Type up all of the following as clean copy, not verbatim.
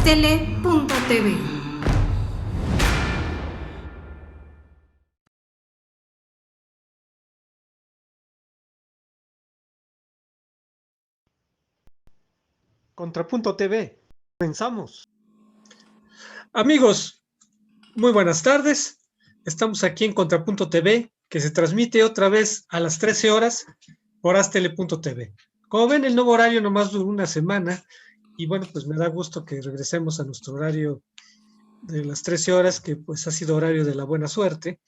Orastele.tv. Contrapunto TV, comenzamos. Amigos, muy buenas tardes. Estamos aquí en Contrapunto TV, que se transmite otra vez a las 13 horas por Orastele.tv. Como ven, el nuevo horario nomás duró una semana y bueno, pues me da gusto que regresemos a nuestro horario de las 13 horas, que pues ha sido horario de la buena suerte.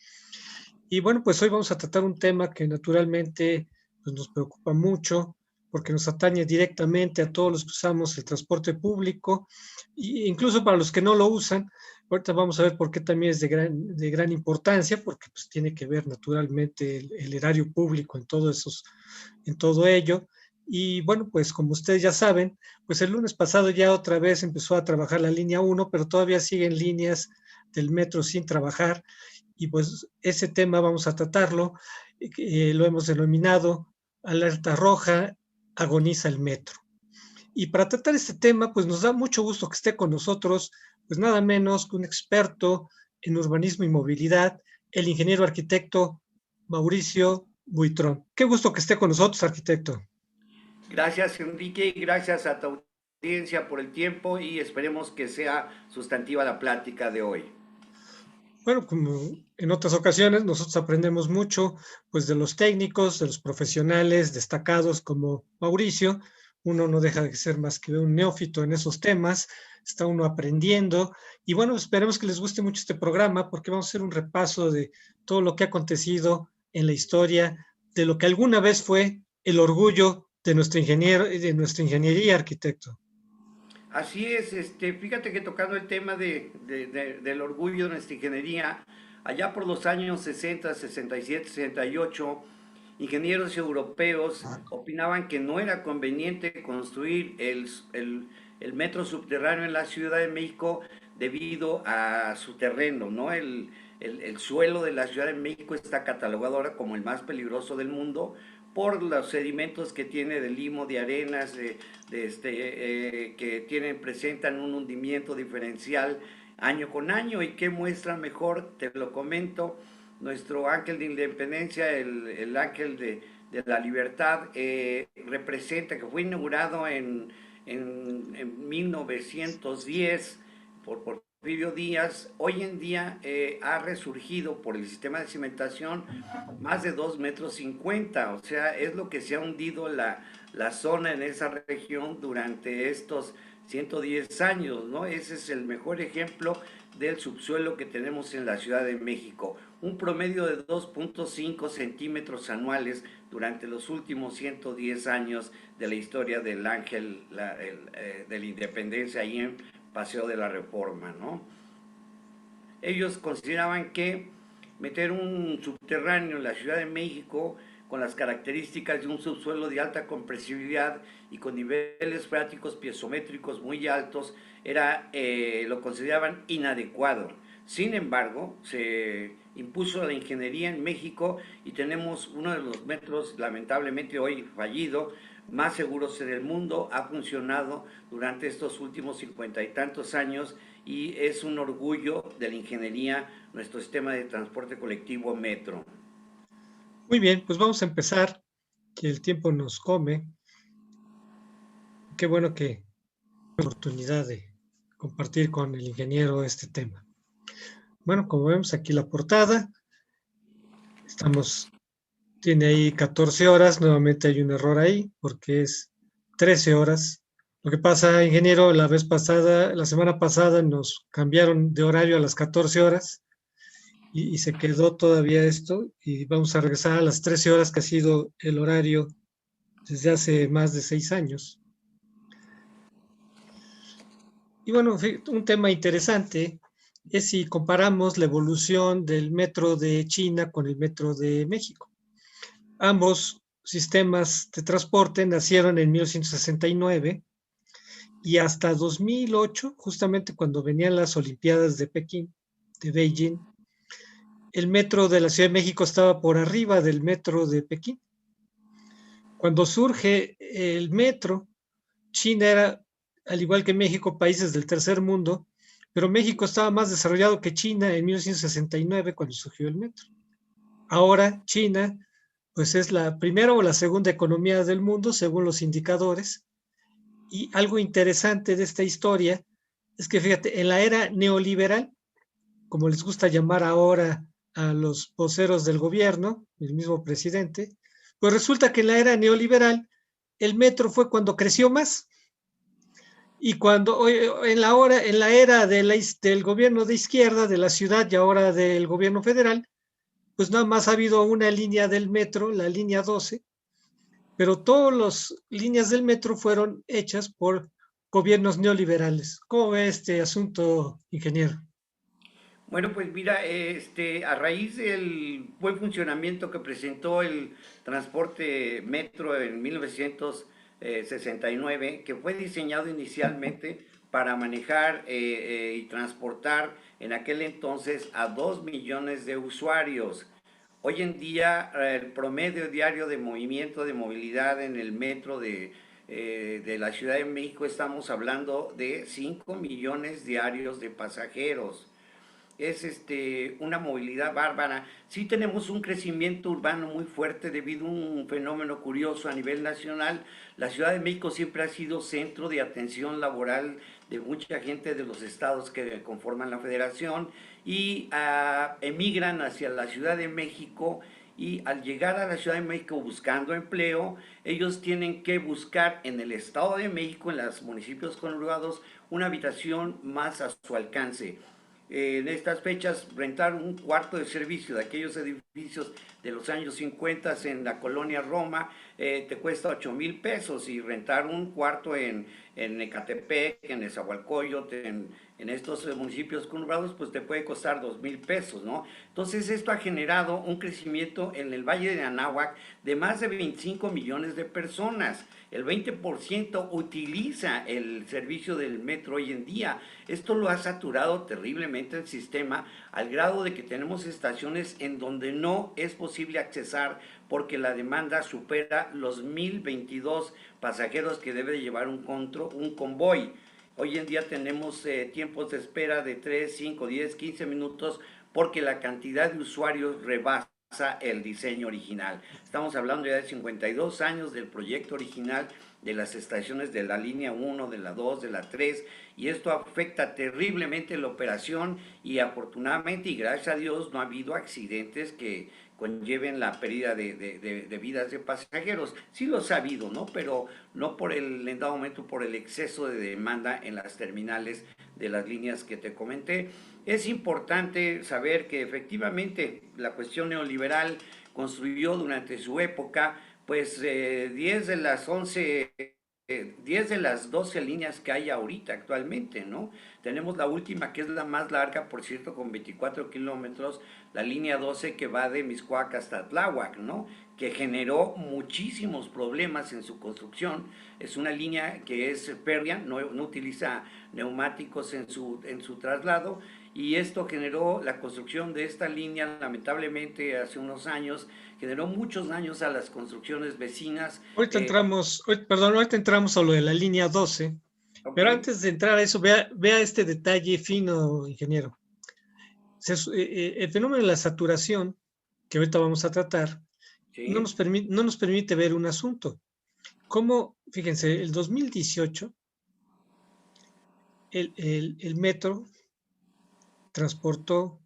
Y bueno, pues hoy vamos a tratar un tema que naturalmente pues, nos preocupa mucho porque nos atañe directamente a todos los que usamos el transporte público e incluso para los que no lo usan. Ahorita vamos a ver por qué también es de gran importancia, porque pues, tiene que ver naturalmente el erario público en todo ello. Y bueno, pues como ustedes ya saben, pues el lunes pasado ya otra vez empezó a trabajar la línea 1, pero todavía siguen líneas del metro sin trabajar. Y pues ese tema vamos a tratarlo, lo hemos denominado alerta roja, agoniza el metro. Y para tratar este tema, pues nos da mucho gusto que esté con nosotros, pues nada menos que un experto en urbanismo y movilidad, el ingeniero arquitecto Mauricio Buitrón. Qué gusto que esté con nosotros, arquitecto. Gracias, Enrique, y gracias a tu audiencia por el tiempo y esperemos que sea sustantiva la plática de hoy. Bueno, como en otras ocasiones, nosotros aprendemos mucho, pues de los técnicos, de los profesionales destacados como Mauricio. Uno no deja de ser más que un neófito en esos temas, está uno aprendiendo. Y bueno, esperemos que les guste mucho este programa porque vamos a hacer un repaso de todo lo que ha acontecido en la historia, de lo que alguna vez fue el orgullo de nuestro ingeniero, de nuestra ingeniería, arquitecto. Así es, fíjate que tocando el tema del orgullo de nuestra ingeniería, allá por los años 60, 67, 68, ingenieros europeos opinaban que no era conveniente construir el metro subterráneo en la Ciudad de México debido a su terreno, ¿no? El suelo de la Ciudad de México está catalogado ahora como el más peligroso del mundo por los sedimentos que tiene de limo, de arenas, que presentan un hundimiento diferencial año con año. ¿Y qué muestra mejor? Te lo comento, nuestro ángel de independencia, el ángel de la libertad, representa que fue inaugurado en 1910 por Porfirio Díaz. Hoy en día ha resurgido por el sistema de cimentación más de 2,50 metros, o sea, es lo que se ha hundido la zona en esa región durante estos 110 años, ¿no? Ese es el mejor ejemplo del subsuelo que tenemos en la Ciudad de México. Un promedio de 2,5 centímetros anuales durante los últimos 110 años de la historia del Ángel de la Independencia ahí en Paseo de la Reforma, ¿no? Ellos consideraban que meter un subterráneo en la Ciudad de México con las características de un subsuelo de alta compresibilidad y con niveles freáticos piezométricos muy altos lo consideraban inadecuado. Sin embargo, se impuso la ingeniería en México y tenemos uno de los metros, lamentablemente hoy fallido, más seguros en el mundo. Ha funcionado durante estos últimos 50 y tantos años y es un orgullo de la ingeniería nuestro sistema de transporte colectivo metro. Muy bien, pues vamos a empezar, que el tiempo nos come. Qué bueno que oportunidad de compartir con el ingeniero este tema. Bueno, como vemos aquí la portada, tiene ahí 14 horas, nuevamente hay un error ahí, porque es 13 horas. Lo que pasa, ingeniero, la semana pasada nos cambiaron de horario a las 14 horas y se quedó todavía esto y vamos a regresar a las 13 horas que ha sido el horario desde hace más de 6 años. Y bueno, un tema interesante es si comparamos la evolución del metro de China con el metro de México. Ambos sistemas de transporte nacieron en 1969 y hasta 2008, justamente cuando venían las Olimpiadas de Pekín, de Beijing, el metro de la Ciudad de México estaba por arriba del metro de Pekín. Cuando surge el metro, China era al igual que México, países del tercer mundo, pero México estaba más desarrollado que China en 1969 cuando surgió el metro. Ahora China, pues es la primera o la segunda economía del mundo según los indicadores. Y algo interesante de esta historia es que, fíjate, en la era neoliberal, como les gusta llamar ahora a los voceros del gobierno, el mismo presidente, pues resulta que en la era neoliberal el metro fue cuando creció más. Y cuando en la era del gobierno de izquierda de la ciudad y ahora del gobierno federal, pues nada más ha habido una línea del metro, la línea 12, pero todas las líneas del metro fueron hechas por gobiernos neoliberales. ¿Cómo ve este asunto, ingeniero? Bueno, pues mira, a raíz del buen funcionamiento que presentó el transporte metro en 1969, que fue diseñado inicialmente para manejar y transportar en aquel entonces a 2 millones de usuarios. Hoy en día el promedio diario de movimiento de movilidad en el metro de la Ciudad de México estamos hablando de 5 millones diarios de pasajeros. Es una movilidad bárbara. Sí tenemos un crecimiento urbano muy fuerte debido a un fenómeno curioso a nivel nacional. La Ciudad de México siempre ha sido centro de atención laboral de mucha gente de los estados que conforman la federación y emigran hacia la Ciudad de México, y al llegar a la Ciudad de México buscando empleo, ellos tienen que buscar en el Estado de México, en los municipios conurbados, una habitación más a su alcance. En estas fechas, rentar un cuarto de servicio de aquellos edificios de los años 50 en la colonia Roma te cuesta 8,000 pesos, y rentar un cuarto en Ecatepec, en Nezahualcóyotl, en estos municipios conurbados, pues te puede costar 2,000 pesos, ¿no? Entonces esto ha generado un crecimiento en el Valle de Anáhuac de más de 25 millones de personas. El 20% utiliza el servicio del metro hoy en día. Esto lo ha saturado terriblemente el sistema, al grado de que tenemos estaciones en donde no es posible accesar porque la demanda supera los 1,022 pasajeros que debe llevar un convoy. Hoy en día tenemos tiempos de espera de 3, 5, 10, 15 minutos porque la cantidad de usuarios rebasa el diseño original. Estamos hablando ya de 52 años del proyecto original de las estaciones de la línea 1, de la 2, de la 3, y esto afecta terriblemente la operación, y afortunadamente y gracias a Dios no ha habido accidentes que conlleven la pérdida de vidas de pasajeros. Sí los ha habido, ¿no? Pero no por en dado momento por el exceso de demanda en las terminales de las líneas que te comenté. Es importante saber que efectivamente la cuestión neoliberal construyó durante su época pues 10 de las 11, 10 de las 12 líneas que hay ahorita actualmente, ¿no? Tenemos la última, que es la más larga, por cierto, con 24 kilómetros, la línea 12, que va de Mixcoac hasta Tláhuac, ¿no? Que generó muchísimos problemas en su construcción. Es una línea que es férrea, no utiliza neumáticos en su traslado, y esto generó la construcción de esta línea, lamentablemente hace unos años, generó muchos daños a las construcciones vecinas. Ahorita entramos a lo de la línea 12, Ok, pero antes de entrar a eso, vea este detalle fino, ingeniero. El fenómeno de la saturación, que ahorita vamos a tratar, sí, no nos permite ver un asunto. Como, fíjense, el 2018, el metro transportó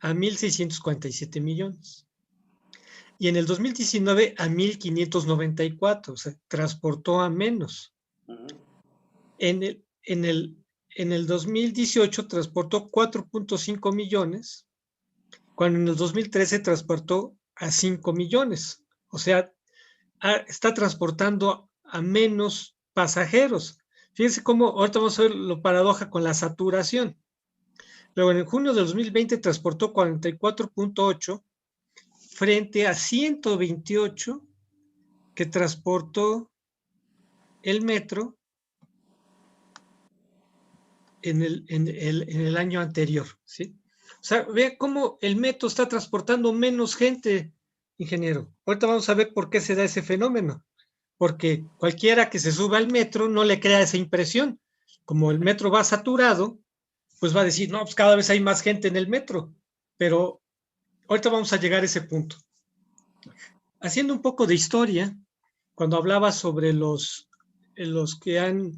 a 1,647 millones. Y en el 2019 a 1,594, o sea, transportó a menos. uh-huh. En el, en el, en el 2018 transportó 4,5 millones, cuando en el 2013 transportó a 5 millones. O sea, está transportando a menos pasajeros. Fíjense cómo ahorita vamos a ver lo paradoja con la saturación. Luego, en junio de 2020 transportó 44,8 frente a 128 que transportó el metro en el año anterior, ¿sí? O sea, vea cómo el metro está transportando menos gente, ingeniero. Ahorita vamos a ver por qué se da ese fenómeno. Porque cualquiera que se suba al metro no le crea esa impresión. como el metro va saturado, pues va a decir, no, pues cada vez hay más gente en el metro, pero ahorita vamos a llegar a ese punto. Haciendo un poco de historia, cuando hablaba sobre los que han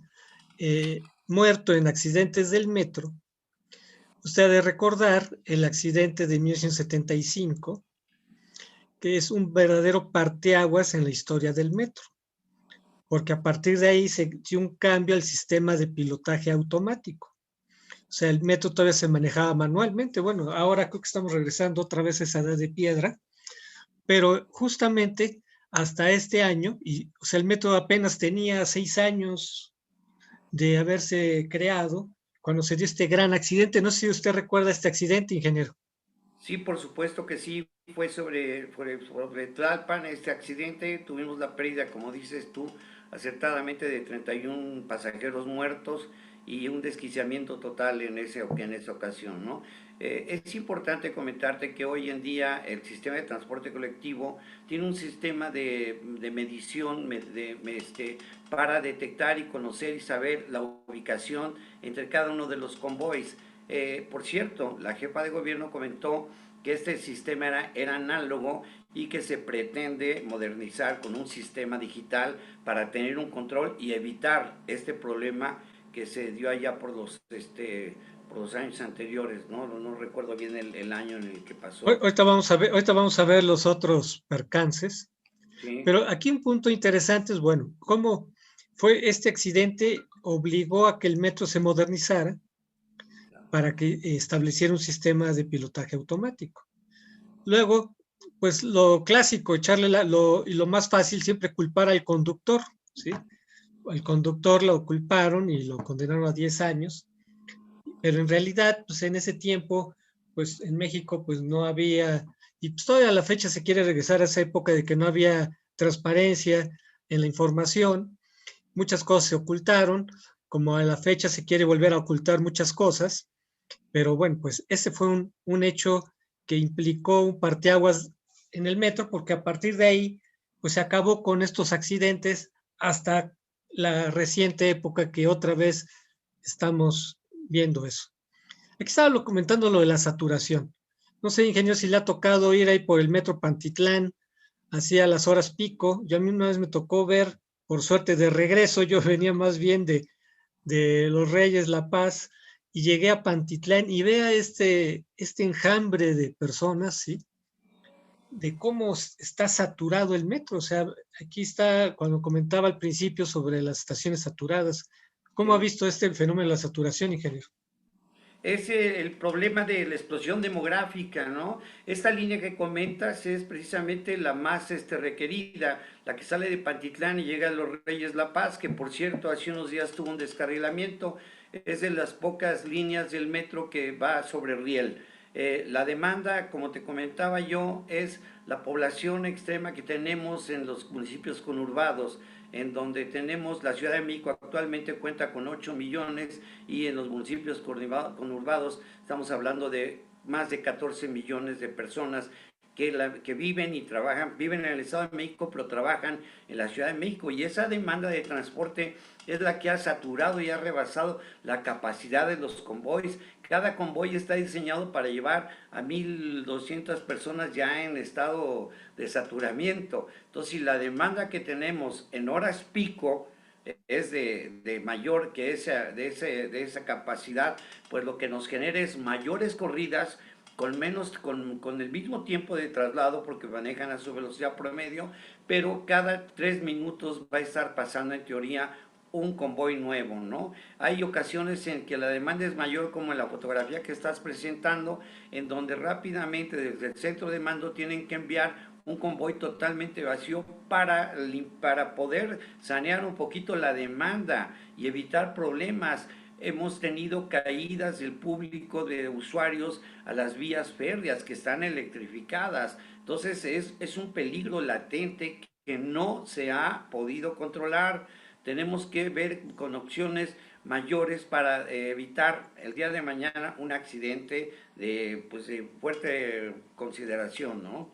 muerto en accidentes del metro, usted ha de recordar el accidente de 1975, que es un verdadero parteaguas en la historia del metro, porque a partir de ahí se dio un cambio al sistema de pilotaje automático. O sea, el metro todavía se manejaba manualmente. Bueno, ahora creo que estamos regresando otra vez a esa edad de piedra, pero justamente hasta este año, y o sea, el metro apenas tenía 6 años de haberse creado cuando se dio este gran accidente. No sé si usted recuerda este accidente, ingeniero. Sí, por supuesto que sí, fue sobre Tlalpan este accidente, tuvimos la pérdida, como dices tú, acertadamente de 31 pasajeros muertos y un desquiciamiento total en esa ocasión, ¿no? Es importante comentarte que hoy en día el sistema de transporte colectivo tiene un sistema de medición para detectar y conocer y saber la ubicación entre cada uno de los convoys. Por cierto, la jefa de gobierno comentó que este sistema era análogo y que se pretende modernizar con un sistema digital para tener un control y evitar este problema que se dio allá por los años anteriores, ¿no? No recuerdo bien el año en el que pasó. Ahorita vamos a ver los otros percances, ¿Sí? pero aquí un punto interesante es, bueno, cómo fue este accidente obligó a que el metro se modernizara para que estableciera un sistema de pilotaje automático. Luego, pues lo clásico, y lo más fácil, siempre culpar al conductor, ¿sí? El conductor lo culparon y lo condenaron a 10 años, pero en realidad, pues en ese tiempo, pues en México, pues no había, y pues todavía a la fecha se quiere regresar a esa época de que no había transparencia en la información, muchas cosas se ocultaron, como a la fecha se quiere volver a ocultar muchas cosas, pero bueno, pues ese fue un hecho que implicó un parteaguas en el metro, porque a partir de ahí, pues se acabó con estos accidentes hasta la reciente época que otra vez estamos viendo eso. Aquí estaba comentando lo de la saturación. No sé, ingeniero, si le ha tocado ir ahí por el metro Pantitlán, así a las horas pico. Yo a mí una vez me tocó ver, por suerte de regreso, yo venía más bien de Los Reyes, La Paz, y llegué a Pantitlán y vea este enjambre de personas, ¿sí? De cómo está saturado el metro. O sea, aquí está, cuando comentaba al principio sobre las estaciones saturadas, ¿cómo ha Sí. visto este fenómeno de la saturación, ingeniero? Es el problema de la explosión demográfica, ¿no? Esta línea que comentas es precisamente la más requerida, la que sale de Pantitlán y llega a Los Reyes La Paz, que por cierto hace unos días tuvo un descarrilamiento, es de las pocas líneas del metro que va sobre riel. La demanda, como te comentaba yo, es la población extrema que tenemos en los municipios conurbados, en donde tenemos la Ciudad de México actualmente cuenta con 8 millones y en los municipios conurbados estamos hablando de más de 14 millones de personas que viven y trabajan, viven en el Estado de México, pero trabajan en la Ciudad de México. Y esa demanda de transporte es la que ha saturado y ha rebasado la capacidad de los convoys. Cada convoy está diseñado para llevar a 1,200 personas ya en estado de saturamiento. Entonces, si la demanda que tenemos en horas pico es de mayor que de esa capacidad, pues lo que nos genera es mayores corridas con el mismo tiempo de traslado, porque manejan a su velocidad promedio, pero cada 3 minutos va a estar pasando en teoría un convoy nuevo, ¿no? Hay ocasiones en que la demanda es mayor, como en la fotografía que estás presentando, en donde rápidamente desde el centro de mando tienen que enviar un convoy totalmente vacío para poder sanear un poquito la demanda y evitar problemas. Hemos tenido caídas del público de usuarios a las vías férreas que están electrificadas. Entonces es un peligro latente que no se ha podido controlar. Tenemos que ver con opciones mayores para evitar el día de mañana un accidente de fuerte consideración, ¿no?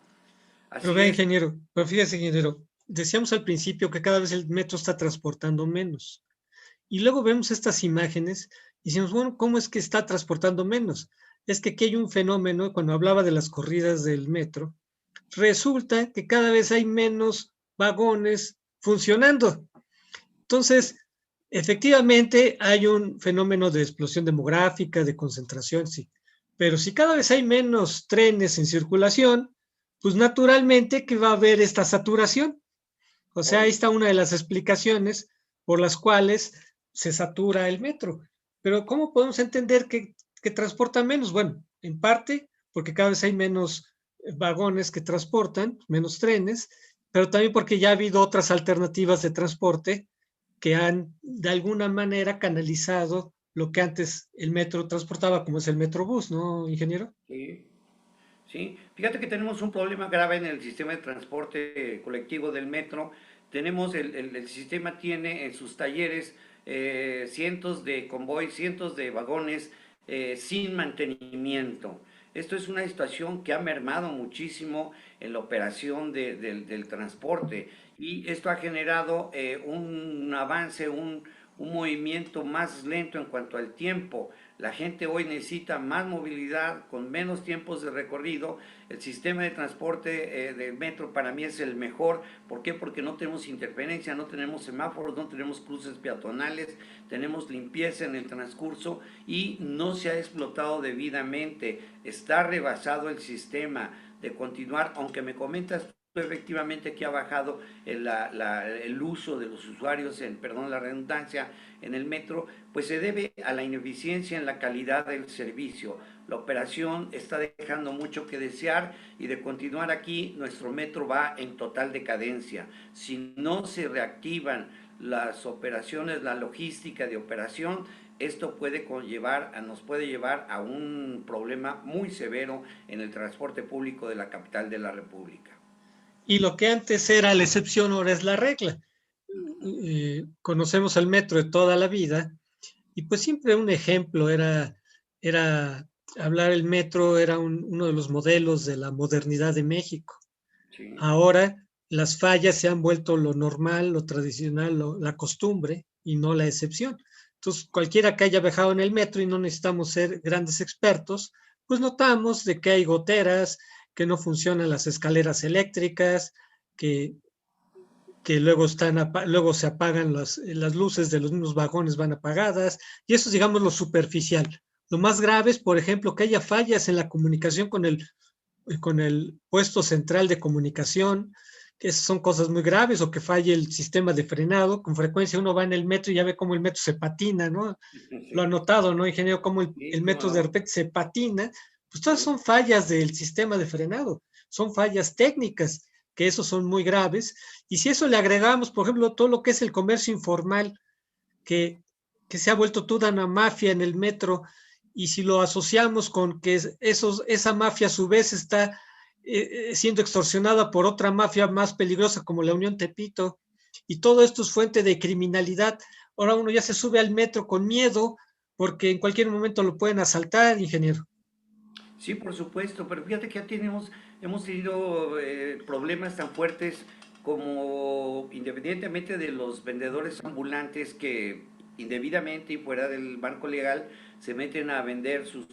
Pero Así vea, es. ingeniero, pero fíjese, ingeniero, decíamos al principio que cada vez el metro está transportando menos. Y luego vemos estas imágenes y decimos, bueno, ¿cómo es que está transportando menos? Es que aquí hay un fenómeno, cuando hablaba de las corridas del metro, resulta que cada vez hay menos vagones funcionando. Entonces, efectivamente hay un fenómeno de explosión demográfica, de concentración, sí. Pero si cada vez hay menos trenes en circulación, pues naturalmente que va a haber esta saturación. O sea, ahí Hoy, está una de las explicaciones por las cuales se satura el metro. Pero ¿cómo podemos entender que transporta menos? Bueno, en parte porque cada vez hay menos vagones que transportan, menos trenes, pero también porque ya ha habido otras alternativas de transporte que han de alguna manera canalizado lo que antes el metro transportaba, como es el Metrobús, ¿no, ingeniero? sí, sí. Fíjate que tenemos un problema grave en el sistema de transporte colectivo del metro. Tenemos el sistema tiene en sus talleres cientos de convoys, cientos de vagones sin mantenimiento. Esto es una situación que ha mermado muchísimo en la operación del transporte y esto ha generado un avance, un movimiento más lento en cuanto al tiempo. La gente hoy necesita más movilidad con menos tiempos de recorrido. El sistema de transporte del metro para mí es el mejor. ¿Por qué? Porque no tenemos interferencia, no tenemos semáforos, no tenemos cruces peatonales, tenemos limpieza en el transcurso y no se ha explotado debidamente. Está rebasado el sistema de continuar, aunque me comentas efectivamente que ha bajado el uso de los usuarios, perdón la redundancia, en el metro, pues se debe a la ineficiencia en la calidad del servicio. La operación está dejando mucho que desear y de continuar aquí nuestro metro va en total decadencia. Si no se reactivan las operaciones, la logística de operación, esto nos puede llevar a un problema muy severo en el transporte público de la capital de la República. Y lo que antes era la excepción ahora es la regla. Conocemos el metro de toda la vida y pues siempre un ejemplo era hablar el metro, era uno de los modelos de la modernidad de México. Sí. Ahora las fallas se han vuelto lo normal, lo tradicional, la costumbre y no la excepción. Entonces, cualquiera que haya viajado en el metro y no necesitamos ser grandes expertos, pues notamos de que hay goteras, que no funcionan las escaleras eléctricas, que luego, luego se apagan las luces de los mismos vagones, van apagadas, y eso es, digamos, lo superficial. Lo más grave es, por ejemplo, que haya fallas en la comunicación con el puesto central de comunicación, que son cosas muy graves, o que falle el sistema de frenado. Con frecuencia uno va en el metro y ya ve cómo el metro se patina, ¿no? Lo ha Sí, notado, ¿no, ingeniero? Cómo el sí, cómo metro de no. repente se patina. Pues todas Sí. son fallas del sistema de frenado, son fallas técnicas, que esos son muy graves. Y si eso le agregamos, por ejemplo, todo lo que es el comercio informal, que, que se ha vuelto toda una mafia en el metro, y si lo asociamos con que esa mafia a su vez está siendo extorsionada por otra mafia más peligrosa como la Unión Tepito, y todo esto es fuente de criminalidad, ahora uno ya se sube al metro con miedo porque en cualquier momento lo pueden asaltar, ingeniero. Sí, por supuesto, pero fíjate que hemos tenido problemas tan fuertes como independientemente de los vendedores ambulantes que indebidamente y fuera del marco legal se meten a vender sus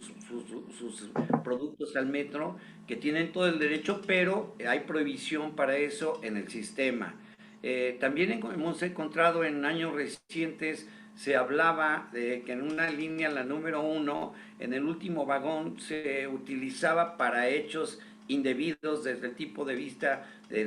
productos al metro, que tienen todo el derecho, pero hay prohibición para eso en el sistema. También hemos encontrado en años recientes, se hablaba de que en una línea, la número uno, en el último vagón se utilizaba para hechos indebidos desde el tipo de vista de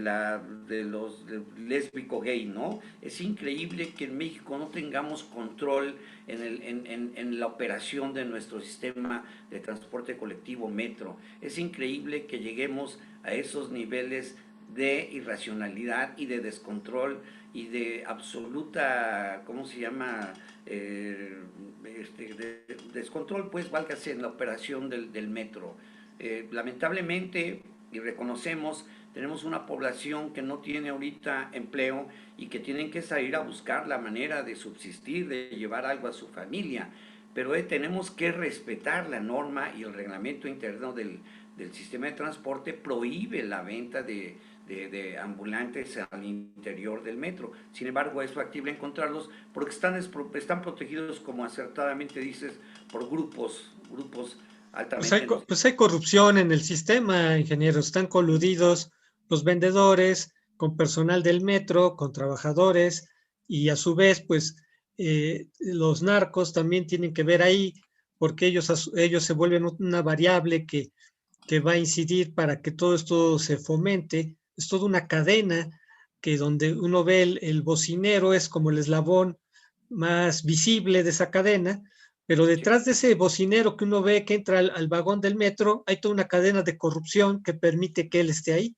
los lésbico gay, ¿no? Es increíble que en México no tengamos control en la operación de nuestro sistema de transporte colectivo metro. Es increíble que lleguemos a esos niveles de irracionalidad y de descontrol y de absoluta, ¿cómo se llama? Descontrol, pues, válgase en la operación del metro. Lamentablemente, y reconocemos, tenemos una población que no tiene ahorita empleo y que tienen que salir a buscar la manera de subsistir, de llevar algo a su familia. Pero tenemos que respetar la norma y el reglamento interno del sistema de transporte prohíbe la venta de ambulantes al interior del metro. Sin embargo, es factible encontrarlos porque están protegidos, como acertadamente dices, por grupos altamente Pues hay corrupción en el sistema, ingenieros. Están coludidos los vendedores con personal del metro, con trabajadores, y a su vez, pues los narcos también tienen que ver ahí, porque ellos se vuelven una variable que va a incidir para que todo esto se fomente. Es toda una cadena que donde uno ve el bocinero es como el eslabón más visible de esa cadena, pero Sí. detrás de ese bocinero que uno ve que entra al vagón del metro, hay toda una cadena de corrupción que permite que él esté ahí.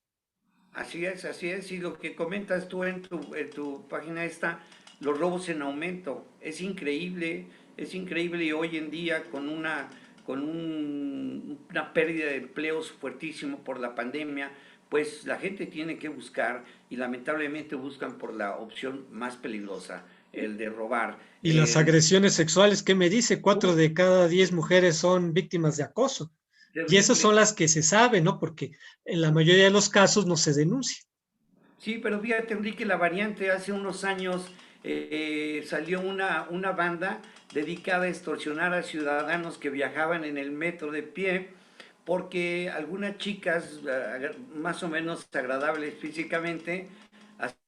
Así es, y lo que comentas tú en tu página está, los robos en aumento, es increíble y hoy en día una pérdida de empleos fuertísimo por la pandemia, pues la gente tiene que buscar y lamentablemente buscan por la opción más peligrosa, el de robar. Y las agresiones sexuales, ¿qué me dice? 4 de cada 10 mujeres son víctimas de acoso. Y esas Terrible. son las que se saben, ¿no? Porque en la mayoría de los casos no se denuncia. Sí, pero fíjate, Enrique, la variante hace unos años salió una banda dedicada a extorsionar a ciudadanos que viajaban en el metro de pie porque algunas chicas más o menos agradables físicamente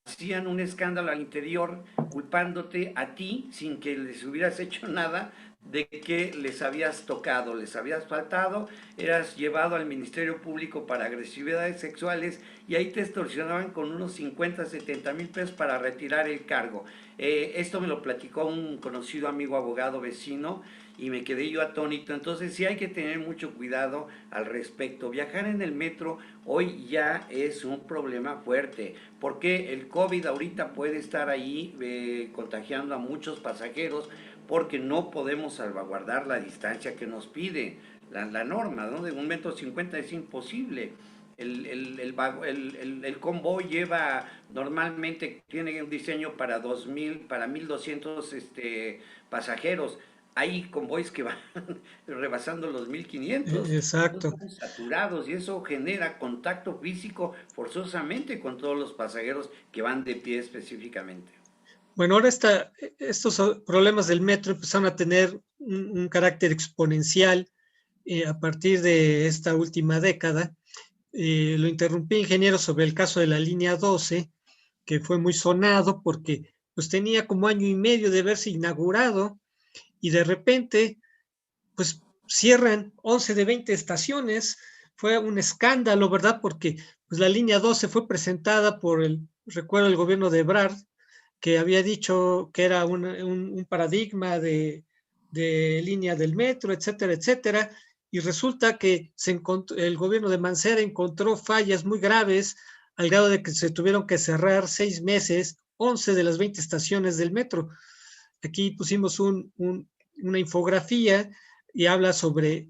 hacían un escándalo al interior culpándote a ti sin que les hubieras hecho nada de que les habías tocado, les habías faltado, eras llevado al Ministerio Público para agresividades sexuales y ahí te extorsionaban con unos 50, 70 mil pesos para retirar el cargo. Esto me lo platicó un conocido amigo abogado vecino y me quedé yo atónito. Entonces sí hay que tener mucho cuidado al respecto. Viajar en el metro hoy ya es un problema fuerte, porque el COVID ahorita puede estar ahí contagiando a muchos pasajeros porque no podemos salvaguardar la distancia que nos pide la norma, ¿no? De 1,50 m es imposible. El convoy lleva, normalmente tiene un diseño para 2,000, para 1,200 pasajeros. Hay convoys que van rebasando los 1,500, Exacto. están saturados y eso genera contacto físico forzosamente con todos los pasajeros que van de pie específicamente. Bueno, ahora estos problemas del metro empezaron a tener un carácter exponencial a partir de esta última década. Lo interrumpí, ingeniero, sobre el caso de la línea 12, que fue muy sonado porque pues tenía como año y medio de haberse inaugurado y de repente pues cierran 11 de 20 estaciones. Fue un escándalo, ¿verdad? Porque pues la línea 12 fue presentada por recuerdo, el gobierno de Ebrard, que había dicho que era un paradigma de línea del metro, etcétera, etcétera. Y resulta que el gobierno de Mancera encontró fallas muy graves al grado de que se tuvieron que cerrar 6 meses 11 de las 20 estaciones del metro. Aquí pusimos una infografía y habla sobre,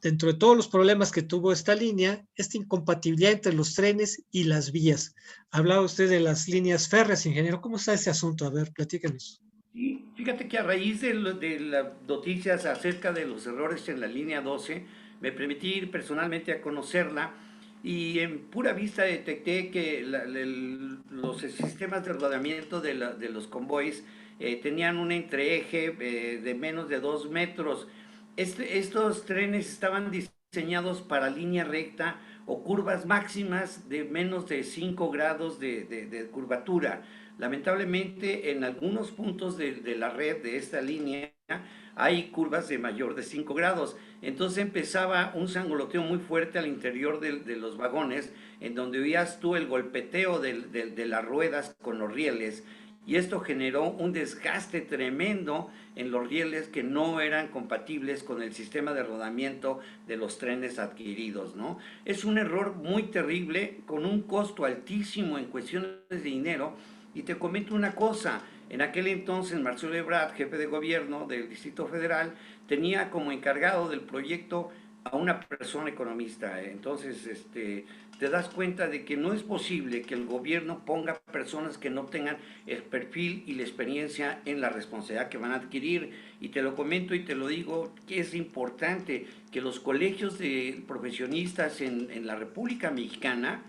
dentro de todos los problemas que tuvo esta línea, esta incompatibilidad entre los trenes y las vías. Hablaba usted de las líneas férreas, ingeniero. ¿Cómo está ese asunto? A ver, platíquenos. Y fíjate que a raíz de las noticias acerca de los errores en la línea 12, me permití ir personalmente a conocerla y en pura vista detecté que los sistemas de rodamiento de los convoys tenían un entreeje de menos de 2 metros. Estos trenes estaban diseñados para línea recta o curvas máximas de menos de 5 grados de curvatura. Lamentablemente, en algunos puntos de la red de esta línea hay curvas de mayor de 5 grados. Entonces empezaba un sangoloteo muy fuerte al interior de los vagones, en donde oías tú el golpeteo de las ruedas con los rieles. Y esto generó un desgaste tremendo en los rieles que no eran compatibles con el sistema de rodamiento de los trenes adquiridos, ¿no? Es un error muy terrible, con un costo altísimo en cuestiones de dinero. Y te comento una cosa, en aquel entonces Marcelo Ebrard, jefe de gobierno del Distrito Federal, tenía como encargado del proyecto a una persona economista. Entonces, te das cuenta de que no es posible que el gobierno ponga personas que no tengan el perfil y la experiencia en la responsabilidad que van a adquirir. Y te lo comento y te lo digo, que es importante que los colegios de profesionistas en la República Mexicana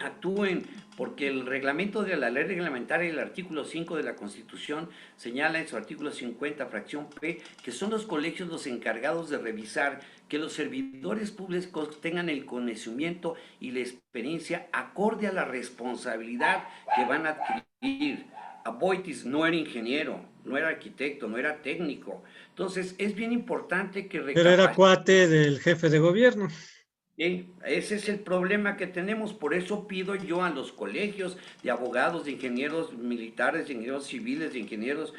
actúen, porque el reglamento de la ley reglamentaria, el artículo 5 de la Constitución, señala en su artículo 50, fracción P, que son los colegios los encargados de revisar que los servidores públicos tengan el conocimiento y la experiencia acorde a la responsabilidad que van a adquirir. Aboitis no era ingeniero, no era arquitecto, no era técnico. Entonces, es bien importante que Pero era recapaciten. cuate del jefe de gobierno. Sí, ese es el problema que tenemos, por eso pido yo a los colegios de abogados, de ingenieros militares, de ingenieros civiles, de ingenieros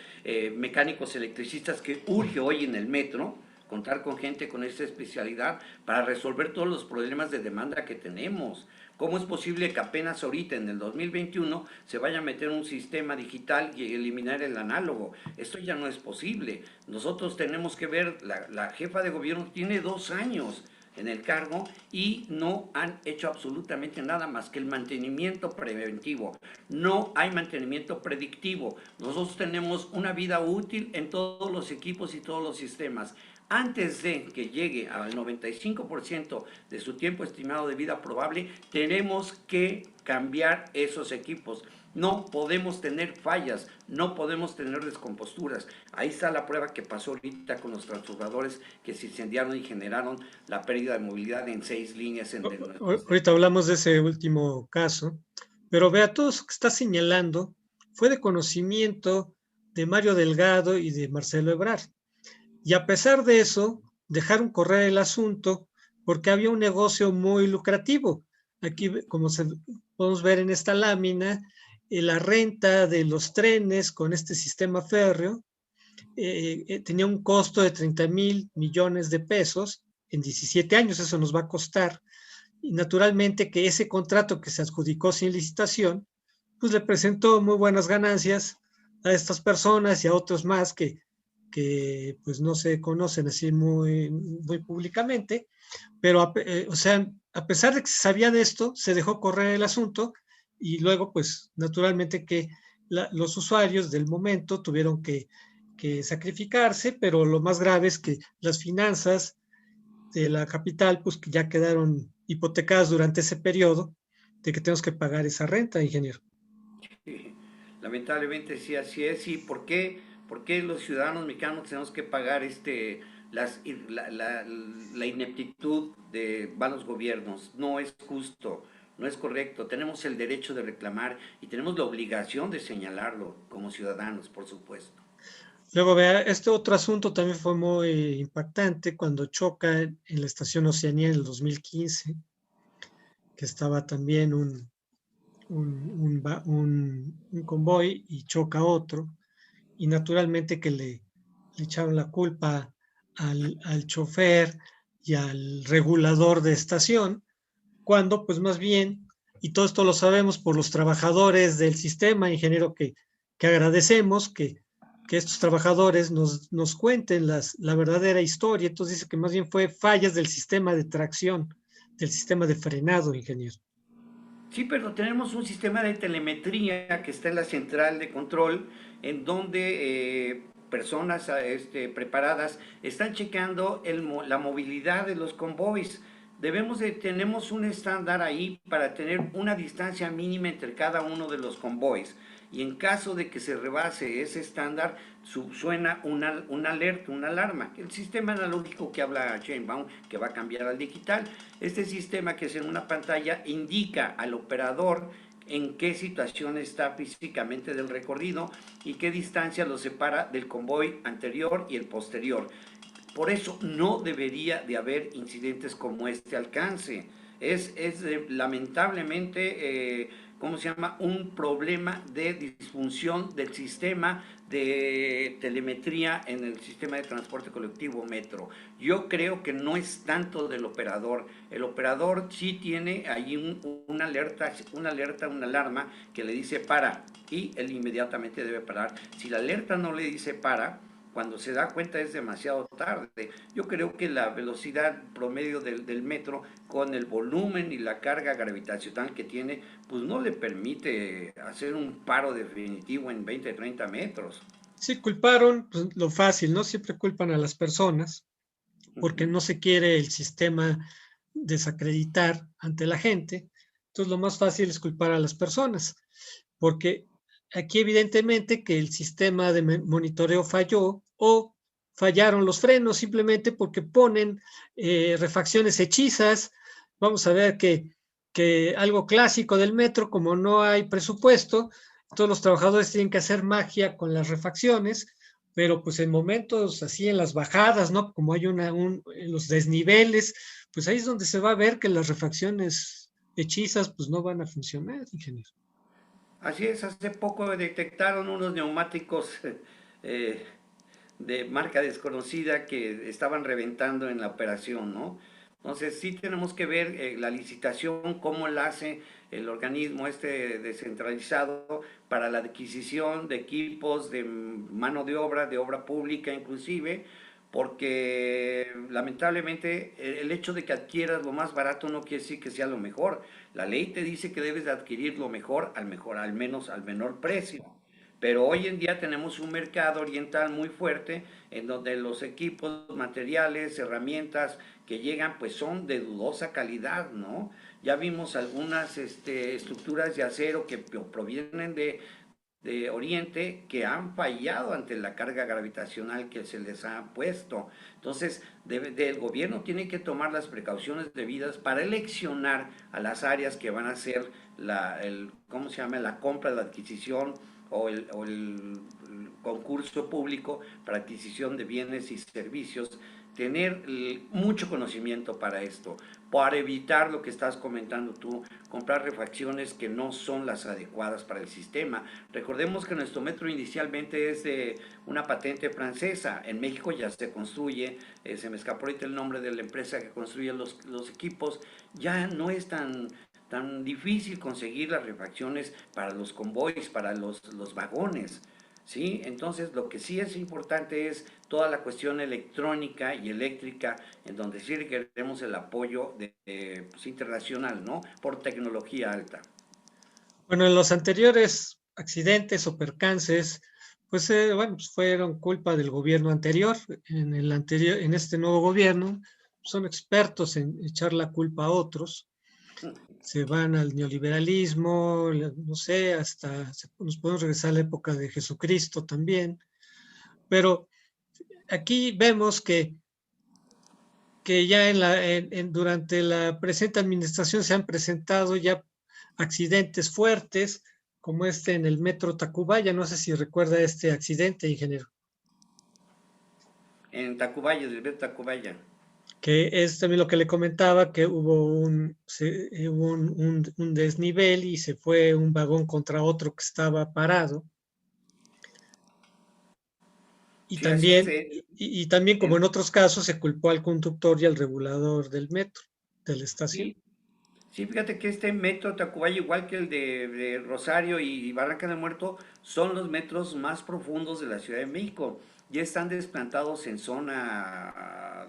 mecánicos, electricistas, que urge hoy en el metro contar con gente con esta especialidad para resolver todos los problemas de demanda que tenemos. ¿Cómo es posible que apenas ahorita en el 2021 se vaya a meter un sistema digital y eliminar el análogo? Esto ya no es posible. Nosotros tenemos que ver, la jefa de gobierno tiene 2 años en el cargo y no han hecho absolutamente nada más que el mantenimiento preventivo. No hay mantenimiento predictivo. Nosotros tenemos una vida útil en todos los equipos y todos los sistemas. Antes de que llegue al 95% de su tiempo estimado de vida probable, tenemos que cambiar esos equipos. No podemos tener fallas, no podemos tener descomposturas. Ahí está la prueba que pasó ahorita con los transformadores que se incendiaron y generaron la pérdida de movilidad en 6 líneas en nuestro sistema. Ahorita hablamos de ese último caso, pero vea, todo eso que está señalando fue de conocimiento de Mario Delgado y de Marcelo Ebrard. Y a pesar de eso, dejaron correr el asunto porque había un negocio muy lucrativo. Aquí, como podemos ver en esta lámina, la renta de los trenes con este sistema férreo tenía un costo de 30,000 millones de pesos en 17 años. Eso nos va a costar. Y naturalmente que ese contrato que se adjudicó sin licitación, pues le presentó muy buenas ganancias a estas personas y a otros más que pues no se conocen así muy públicamente, pero o sea, a pesar de que se sabía de esto, se dejó correr el asunto y luego pues naturalmente que los usuarios del momento tuvieron que sacrificarse, pero lo más grave es que las finanzas de la capital pues que ya quedaron hipotecadas durante ese periodo de que tenemos que pagar esa renta, ingeniero. Lamentablemente sí, así es. ¿Y por qué los ciudadanos mexicanos tenemos que pagar la ineptitud de malos gobiernos? No es justo, no es correcto. Tenemos el derecho de reclamar y tenemos la obligación de señalarlo como ciudadanos, por supuesto. Luego, vea, este otro asunto también fue muy impactante cuando choca en la estación Oceanía en el 2015, que estaba también un convoy y choca otro, y naturalmente que le echaron la culpa al chofer y al regulador de estación, cuando pues más bien, y todo esto lo sabemos por los trabajadores del sistema, ingeniero, que agradecemos que estos trabajadores nos cuenten la verdadera historia. Entonces dice que más bien fue fallas del sistema de tracción, del sistema de frenado, ingeniero. Sí, pero tenemos un sistema de telemetría que está en la central de control, en donde personas preparadas están checando la movilidad de los convoys. Tenemos un estándar ahí para tener una distancia mínima entre cada uno de los convoys. Y en caso de que se rebase ese estándar, suena una alerta, una alarma. El sistema analógico que habla Sheinbaum, que va a cambiar al digital, este sistema que es en una pantalla indica al operador en qué situación está físicamente del recorrido y qué distancia lo separa del convoy anterior y el posterior. Por eso no debería de haber incidentes como este alcance. Lamentablemente, ¿cómo se llama? Un problema de disfunción del sistema de telemetría en el sistema de transporte colectivo metro. Yo creo que no es tanto del operador. El operador sí tiene ahí una alerta, una alarma que le dice para y él inmediatamente debe parar. Si la alerta no le dice para, cuando se da cuenta es demasiado tarde. Yo creo que la velocidad promedio del metro, con el volumen y la carga gravitacional que tiene, pues no le permite hacer un paro definitivo en 20, 30 metros. Sí, culparon pues, lo fácil, ¿no? Siempre culpan a las personas porque no se quiere el sistema desacreditar ante la gente, Entonces, lo más fácil es culpar a las personas, porque aquí evidentemente que el sistema de monitoreo falló o fallaron los frenos simplemente porque ponen refacciones hechizas. Vamos a ver que algo clásico del metro, como no hay presupuesto, todos los trabajadores tienen que hacer magia con las refacciones, pero pues en momentos así en las bajadas, ¿no? Como hay en los desniveles, pues ahí es donde se va a ver que las refacciones hechizas pues no van a funcionar, ingeniero. Así es, hace poco detectaron unos neumáticos eh, de marca desconocida que estaban reventando en la operación, ¿no? Entonces sí tenemos que ver la licitación, cómo la hace el organismo este descentralizado para la adquisición de equipos, de mano de obra pública inclusive, porque lamentablemente el hecho de que adquieras lo más barato no quiere decir que sea lo mejor. La ley te dice que debes de adquirir lo mejor, al menos al menor precio. Pero hoy en día tenemos un mercado oriental muy fuerte en donde los equipos, materiales, herramientas que llegan pues son de dudosa calidad, ¿no? Ya vimos algunas estructuras de acero que provienen de Oriente que han fallado ante la carga gravitacional que se les ha puesto. Entonces, el gobierno tiene que tomar las precauciones debidas para eleccionar a las áreas que van a hacer ¿cómo se llama? La compra, la adquisición o el concurso público para adquisición de bienes y servicios, tener mucho conocimiento para esto, para evitar lo que estás comentando tú, comprar refacciones que no son las adecuadas para el sistema. Recordemos que nuestro metro inicialmente es de una patente francesa, en México ya se construye, se me escapó ahorita el nombre de la empresa que construye los equipos, ya no es tan difícil conseguir las refacciones para los convoys, para los vagones. ¿Sí? Entonces, lo que sí es importante es toda la cuestión electrónica y eléctrica, en donde sí requeremos el apoyo pues, internacional, ¿no? Por tecnología alta. Bueno, en los anteriores accidentes o percances, pues, bueno, pues fueron culpa del gobierno anterior. En este nuevo gobierno, son expertos en echar la culpa a otros. Se van al neoliberalismo, no sé, hasta nos podemos regresar a la época de Jesucristo también. Pero aquí vemos que ya durante la presente administración se han presentado ya accidentes fuertes, como este en el metro Tacubaya. No sé si recuerda este accidente, ingeniero. En Tacubaya, del Beto Tacubaya. Que es también lo que le comentaba, que hubo un desnivel y se fue un vagón contra otro que estaba parado. Y Sí, así es. también, y también, como en otros casos, se culpó al conductor y al regulador del metro, de la estación. Sí, sí, fíjate que este metro Tacubaya, igual que el de Rosario y Barranca del Muerto, son los metros más profundos de la Ciudad de México. Ya están desplantados en zona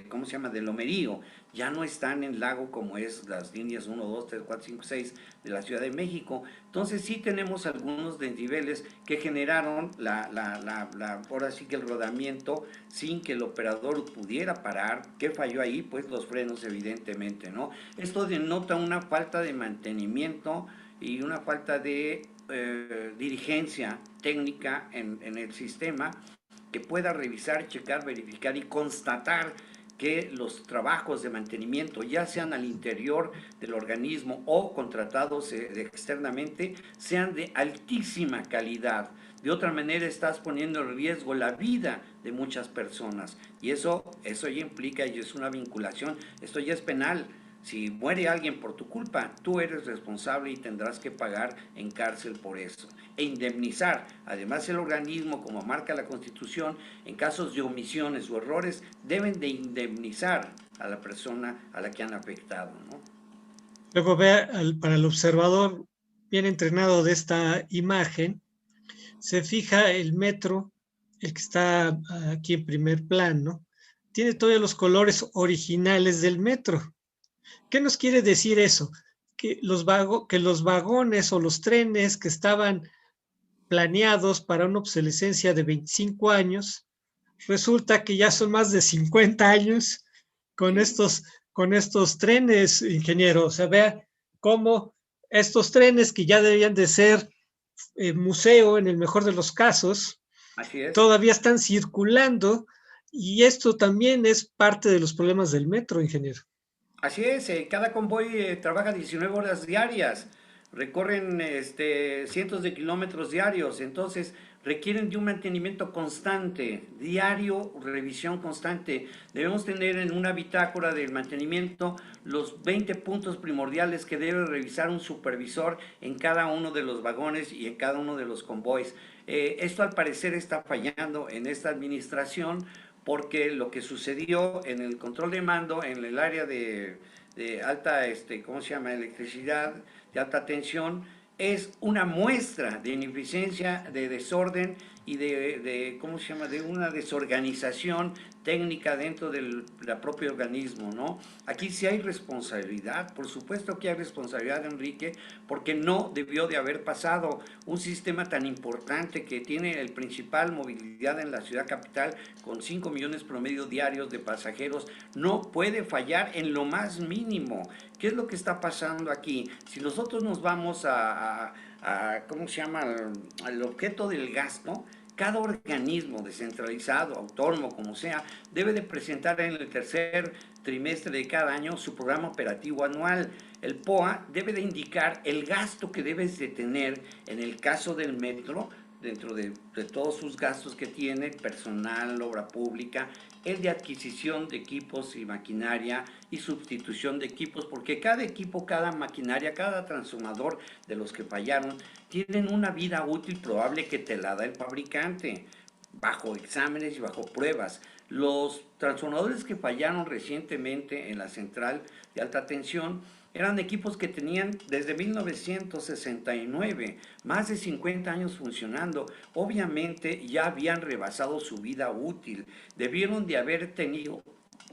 ¿cómo se llama? De lomerío. Ya no están en lago como es las líneas 1, 2, 3, 4, 5, 6 de la Ciudad de México. Entonces sí tenemos algunos desniveles que generaron ahora sí que el rodamiento sin que el operador pudiera parar. ¿Qué falló ahí? Pues los frenos evidentemente, ¿no? Esto denota una falta de mantenimiento y una falta de dirigencia técnica en el sistema que pueda revisar, checar, verificar y constatar que los trabajos de mantenimiento, ya sean al interior del organismo o contratados externamente, sean de altísima calidad. De otra manera estás poniendo en riesgo la vida de muchas personas y eso ya implica y es una vinculación, esto ya es penal. Si muere alguien por tu culpa, tú eres responsable y tendrás que pagar en cárcel por eso. E indemnizar. Además, el organismo, como marca la Constitución, en casos de omisiones o errores, deben de indemnizar a la persona a la que han afectado, ¿no? Luego vea, para el observador bien entrenado de esta imagen, se fija el metro, el que está aquí en primer plano, tiene todos los colores originales del metro. ¿Qué nos quiere decir eso? Que los vagones o los trenes que estaban planeados para una obsolescencia de 25 años, resulta que ya son más de 50 años con Sí. estos, con estos trenes, ingeniero. O sea, vea cómo estos trenes que ya debían de ser museo en el mejor de los casos, Así es. todavía están circulando y esto también es parte de los problemas del metro, ingeniero. Así es, cada convoy trabaja 19 horas diarias, recorren cientos de kilómetros diarios, entonces requieren de un mantenimiento constante, diario, revisión constante. Debemos tener en una bitácora del mantenimiento los 20 puntos primordiales que debe revisar un supervisor en cada uno de los vagones y en cada uno de los convoys. Esto al parecer está fallando en esta administración porque lo que sucedió en el control de mando, en el área de alta, ¿cómo se llama?, electricidad, de alta tensión, es una muestra de ineficiencia, de desorden y ¿cómo se llama?, de una desorganización técnica dentro del propio organismo, ¿no? Aquí sí hay responsabilidad, por supuesto que hay responsabilidad de Enrique, porque no debió de haber pasado un sistema tan importante que tiene el principal movilidad en la ciudad capital, con 5 millones promedio diarios de pasajeros, no puede fallar en lo más mínimo. ¿Qué es lo que está pasando aquí? Si nosotros nos vamos ¿cómo se llama?, al objeto del gasto, cada organismo descentralizado, autónomo, como sea, debe de presentar en el tercer trimestre de cada año su programa operativo anual. El POA debe de indicar el gasto que debes de tener en el caso del metro, dentro de todos sus gastos que tiene, personal, obra pública, el de adquisición de equipos y maquinaria y sustitución de equipos, porque cada equipo, cada maquinaria, cada transformador de los que fallaron, tienen una vida útil probable que te la da el fabricante, bajo exámenes y bajo pruebas. Los transformadores que fallaron recientemente en la central de alta tensión eran equipos que tenían desde 1969, más de 50 años funcionando. Obviamente ya habían rebasado su vida útil. Debieron de haber tenido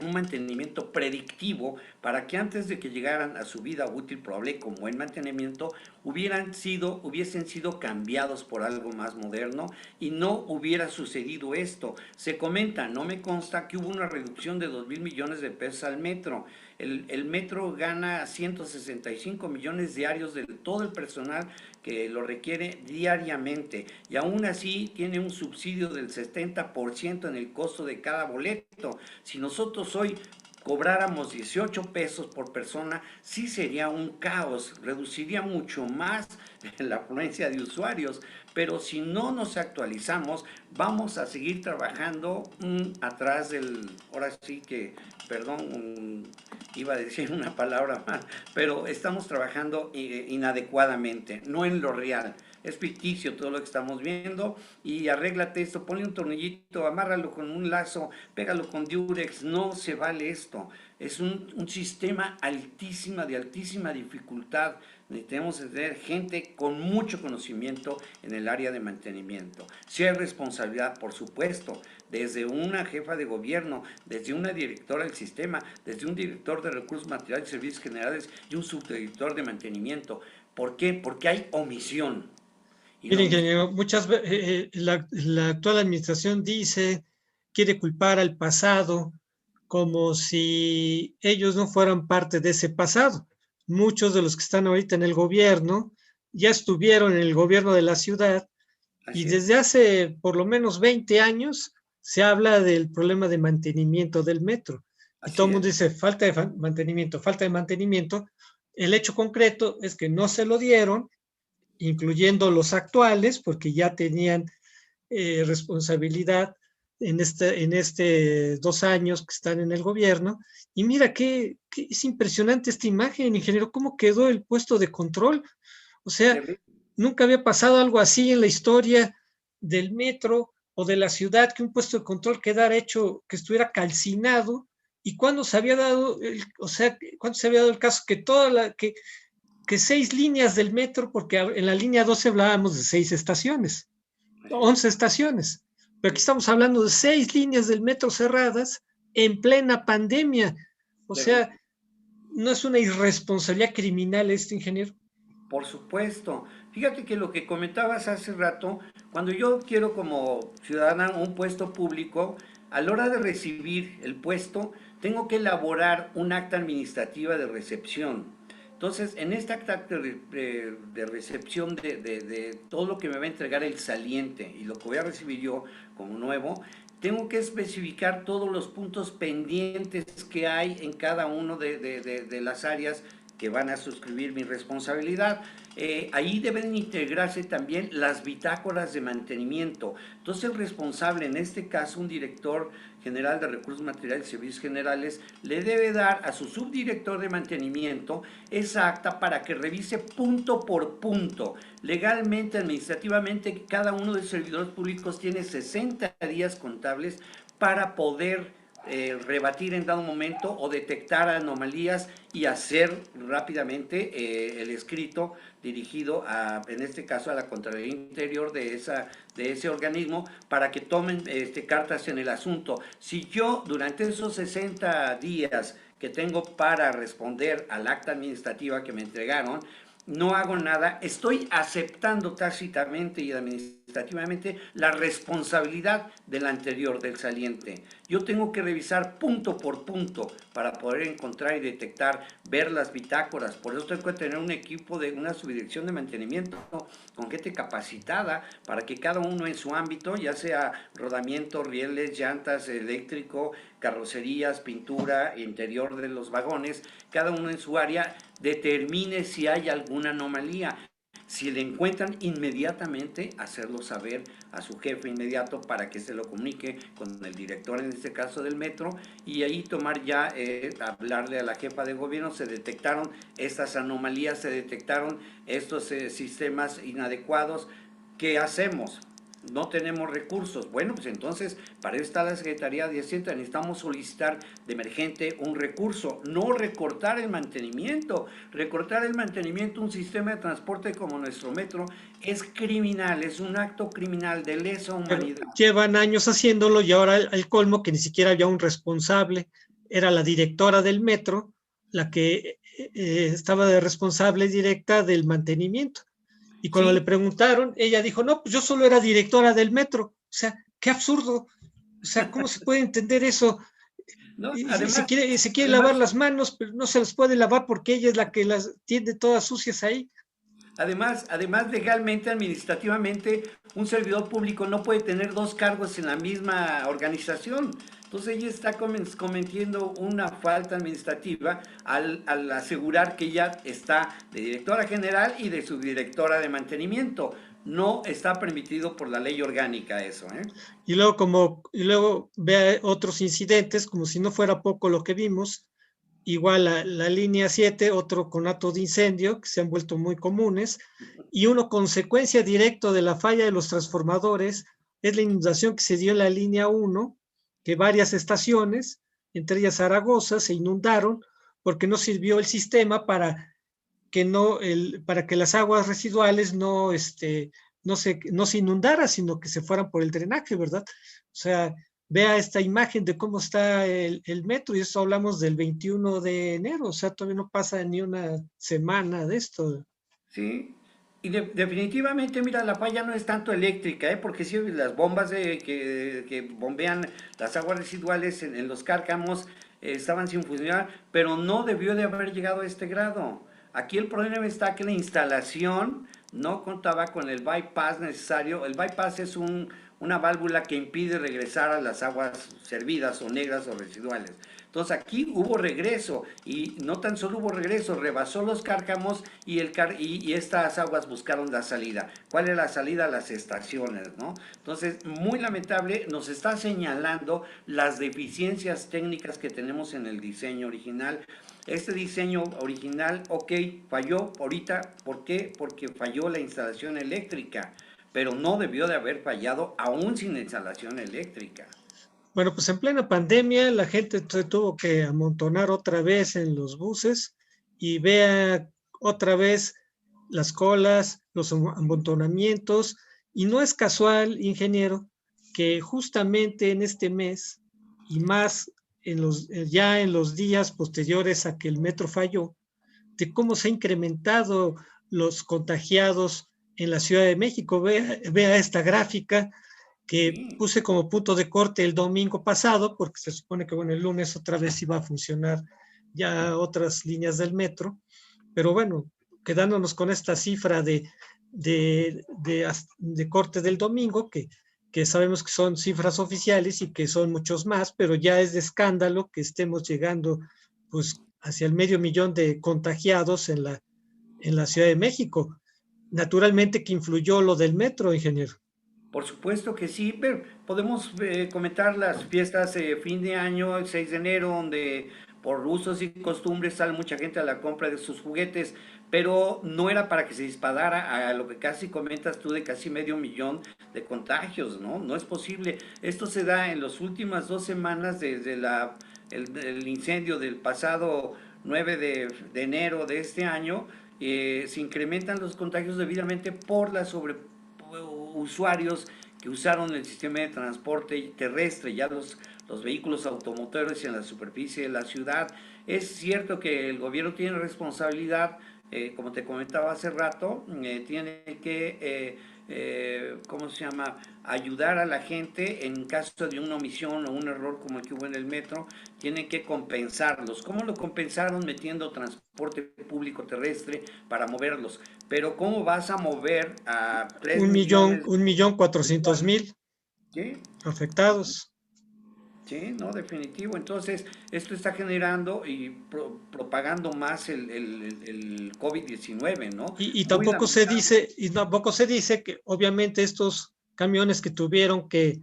un mantenimiento predictivo para que antes de que llegaran a su vida útil probable como el mantenimiento hubiesen sido cambiados por algo más moderno y no hubiera sucedido esto. Se comenta, no me consta, que hubo una reducción de 2,000 millones de pesos al metro. El metro gana 165 millones diarios de todo el personal que lo requiere diariamente y aún así tiene un subsidio del 70% en el costo de cada boleto. Si nosotros hoy cobráramos 18 pesos por persona, sí sería un caos, reduciría mucho más la afluencia de usuarios, pero si no nos actualizamos, vamos a seguir trabajando atrás del, ahora sí que, perdón, iba a decir una palabra mal, pero estamos trabajando inadecuadamente, no en lo real. Es ficticio todo lo que estamos viendo y arréglate esto, ponle un tornillito, amárralo con un lazo, pégalo con diurex, no se vale esto. Es un sistema de altísima dificultad. Necesitamos tener gente con mucho conocimiento en el área de mantenimiento. Si hay responsabilidad, por supuesto, desde una jefa de gobierno, desde una directora del sistema, desde un director de recursos materiales y servicios generales y un subdirector de mantenimiento. ¿Por qué? Porque hay omisión. Y la Mire, omisión, ingeniero, muchas veces la actual administración dice, quiere culpar al pasado como si ellos no fueran parte de ese pasado. Muchos de los que están ahorita en el gobierno ya estuvieron en el gobierno de la ciudad y así es, desde hace por lo menos 20 años se habla del problema de mantenimiento del metro. Y todo así el mundo es. dice falta de mantenimiento, falta de mantenimiento. El hecho concreto es que no se lo dieron, incluyendo los actuales, porque ya tenían responsabilidad en este 2 años que están en el gobierno. Y mira que es impresionante esta imagen, ingeniero, cómo quedó el puesto de control. O sea, nunca había pasado algo así en la historia del metro o de la ciudad, que un puesto de control quedara hecho, que estuviera calcinado. ¿Y cuándo se había dado, o sea, cuándo se había dado el caso que que 6 líneas del metro, porque en la línea 12 hablábamos de 6 estaciones, Así es. 11 estaciones, pero aquí estamos hablando de 6 líneas del metro cerradas en plena pandemia. O sea, no es una irresponsabilidad criminal este, ingeniero. Por supuesto. Fíjate que lo que comentabas hace rato, cuando yo quiero como ciudadano un puesto público, a la hora de recibir el puesto, tengo que elaborar un acta administrativa de recepción. Entonces, en esta acta de recepción de todo lo que me va a entregar el saliente y lo que voy a recibir yo como nuevo, tengo que especificar todos los puntos pendientes que hay en cada uno de las áreas que van a suscribir mi responsabilidad. Ahí deben integrarse también las bitácoras de mantenimiento. Entonces el responsable, en este caso un director general de recursos materiales y servicios generales, le debe dar a su subdirector de mantenimiento esa acta para que revise punto por punto. Legalmente, administrativamente, cada uno de los servidores públicos tiene 60 días contables para poder rebatir en dado momento o detectar anomalías y hacer rápidamente el escrito dirigido en este caso a la Contraloría Interior de ese organismo para que tomen cartas en el asunto. Si yo durante esos 60 días que tengo para responder al acta administrativa que me entregaron, no hago nada, estoy aceptando tácitamente y administrativamente la responsabilidad del anterior, del saliente. Yo tengo que revisar punto por punto para poder encontrar y detectar, ver las bitácoras. Por eso tengo que tener un equipo de una subdirección de mantenimiento con gente capacitada para que cada uno en su ámbito, ya sea rodamiento, rieles, llantas, eléctrico, carrocerías, pintura, interior de los vagones, cada uno en su área, determine si hay alguna anomalía. Si le encuentran, inmediatamente hacerlo saber a su jefe inmediato para que se lo comunique con el director, en este caso del metro, y ahí tomar ya, hablarle a la jefa de gobierno. Se detectaron estas anomalías, se detectaron estos sistemas inadecuados. ¿Qué hacemos? No tenemos recursos. Bueno, pues entonces para eso está la Secretaría de Hacienda. Necesitamos solicitar de emergente un recurso, no recortar el mantenimiento. Recortar el mantenimiento, un sistema de transporte como nuestro metro, es criminal, es un acto criminal de lesa Pero humanidad. llevan años haciéndolo y ahora el colmo que ni siquiera había un responsable, era la directora del metro la que estaba de responsable directa del mantenimiento. Y cuando le Sí, preguntaron, ella dijo, no, pues yo solo era directora del metro. O sea, qué absurdo. O sea, ¿cómo se puede entender eso? ¿no? Y Además, se quiere lavar además, las manos, pero no se las puede lavar porque ella es la que las tiene todas sucias ahí. Además, legalmente, administrativamente, un servidor público no puede tener dos cargos en la misma organización. Entonces ella está cometiendo una falta administrativa al asegurar que ella está de directora general y de subdirectora de mantenimiento. No está permitido por la ley orgánica eso, ¿eh? Y luego ve otros incidentes, como si no fuera poco lo que vimos, igual la línea 7, otro conato de incendio que se han vuelto muy comunes, y una consecuencia directa de la falla de los transformadores es la inundación que se dio en la línea 1, que varias estaciones, entre ellas Zaragoza, se inundaron porque no sirvió el sistema para que las aguas residuales no se inundara, sino que se fueran por el drenaje, ¿verdad? O sea, vea esta imagen de cómo está el metro, y esto hablamos del 21 de enero, o sea, todavía no pasa ni una semana de esto. Sí, y definitivamente, mira, la falla no es tanto eléctrica, ¿eh? Porque sí, las bombas que bombean las aguas residuales en los cárcamos estaban sin funcionar, pero no debió de haber llegado a este grado. Aquí el problema está que la instalación no contaba con el bypass necesario. El bypass es una válvula que impide regresar a las aguas servidas o negras o residuales. Entonces aquí hubo regreso y no tan solo hubo regreso, rebasó los cárcamos y estas aguas buscaron la salida. ¿Cuál es la salida? Las estaciones, ¿no? Entonces, muy lamentable, nos está señalando las deficiencias técnicas que tenemos en el diseño original. Este diseño original, ok, falló ahorita. ¿Por qué? Porque falló la instalación eléctrica, pero no debió de haber fallado aún sin instalación eléctrica. Bueno, pues en plena pandemia la gente se tuvo que amontonar otra vez en los buses y vea otra vez las colas, los amontonamientos, y no es casual, ingeniero, que justamente en este mes y más ya en los días posteriores a que el metro falló, de cómo se ha incrementado los contagiados en la Ciudad de México. Vea esta gráfica que Sí, puse como punto de corte el domingo pasado, porque se supone que, bueno, el lunes otra vez iba a funcionar ya otras líneas del metro. Pero bueno, quedándonos con esta cifra de corte del domingo, que sabemos que son cifras oficiales y que son muchos más, pero ya es de escándalo que estemos llegando pues hacia el 500,000 de contagiados en la Ciudad de México. Naturalmente que influyó lo del metro, ingeniero. Por supuesto que sí, pero podemos comentar las fiestas fin de año, el 6 de enero, donde por usos y costumbres sale mucha gente a la compra de sus juguetes, pero no era para que se disparara a lo que casi comentas tú de casi 500,000 de contagios, ¿no? No es posible. Esto se da en las últimas 2 semanas desde el incendio del pasado 9 de enero de este año. Se incrementan los contagios debidamente por la sobre usuarios que usaron el sistema de transporte terrestre, ya los vehículos automotores en la superficie de la ciudad. Es cierto que el gobierno tiene responsabilidad, como te comentaba hace rato, tiene que, ¿cómo se llama?, ayudar a la gente en caso de una omisión o un error como el que hubo en el metro, tienen que compensarlos. ¿Cómo lo compensaron? Metiendo transporte público terrestre para moverlos. Pero ¿cómo vas a mover a 3 millones 1,400,000 ¿sí? afectados. Sí, no, definitivo. Entonces, esto está generando y propagando más el COVID-19, ¿no? Y Muy tampoco se lamentable. dice, y tampoco se dice que obviamente estos camiones que tuvieron que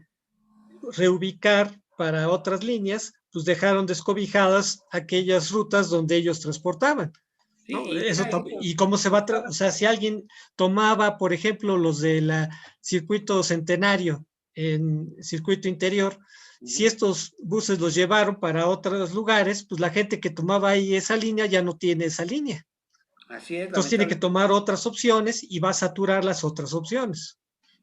reubicar para otras líneas, pues dejaron descobijadas aquellas rutas donde ellos transportaban, Sí, ¿no? y deja eso. Y cómo se va, o sea, si alguien tomaba, por ejemplo, los de la circuito centenario en circuito interior, si Ujú. estos buses los llevaron para otros lugares, pues la gente que tomaba ahí esa línea ya no tiene esa línea. Así es, Entonces tiene que lamentable. tomar otras opciones y va a saturar las otras opciones.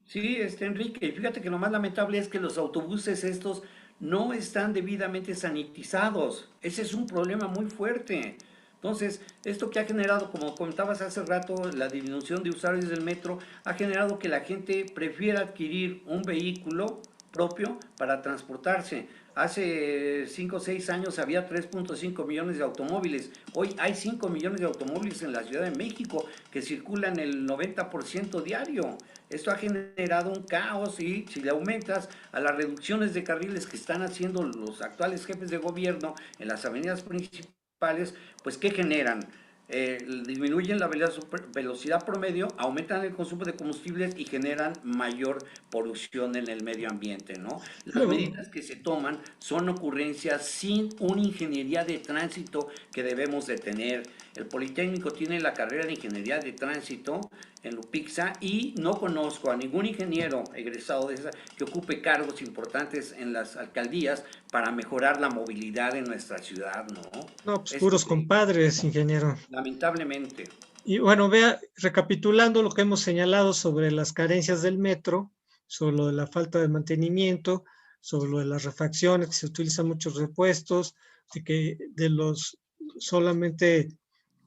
Sí, Enrique, y fíjate que lo más lamentable es que los autobuses estos no están debidamente sanitizados. Ese es un problema muy fuerte. Entonces, esto que ha generado, como comentabas hace rato, la disminución de usuarios del metro, ha generado que la gente prefiera adquirir un vehículo propio para transportarse. Hace 5 o 6 años había 3,5 millones de automóviles. Hoy hay 5 millones de automóviles en la Ciudad de México que circulan el 90% diario. Esto ha generado un caos y si le aumentas a las reducciones de carriles que están haciendo los actuales jefes de gobierno en las avenidas principales, pues ¿qué generan? Disminuyen la velocidad promedio, aumentan el consumo de combustibles y generan mayor polución en el medio ambiente, ¿no? Las Luego, medidas que se toman son ocurrencias sin una ingeniería de tránsito que debemos de tener. El Politécnico tiene la carrera de ingeniería de tránsito en Lupixa y no conozco a ningún ingeniero egresado de esa que ocupe cargos importantes en las alcaldías para mejorar la movilidad en nuestra ciudad, ¿no? no, pues Es puros compadres, ingeniero. lamentablemente. Y bueno, vea, recapitulando lo que hemos señalado sobre las carencias del metro, sobre lo de la falta de mantenimiento, sobre lo de las refacciones, que se utilizan muchos repuestos, de que de los solamente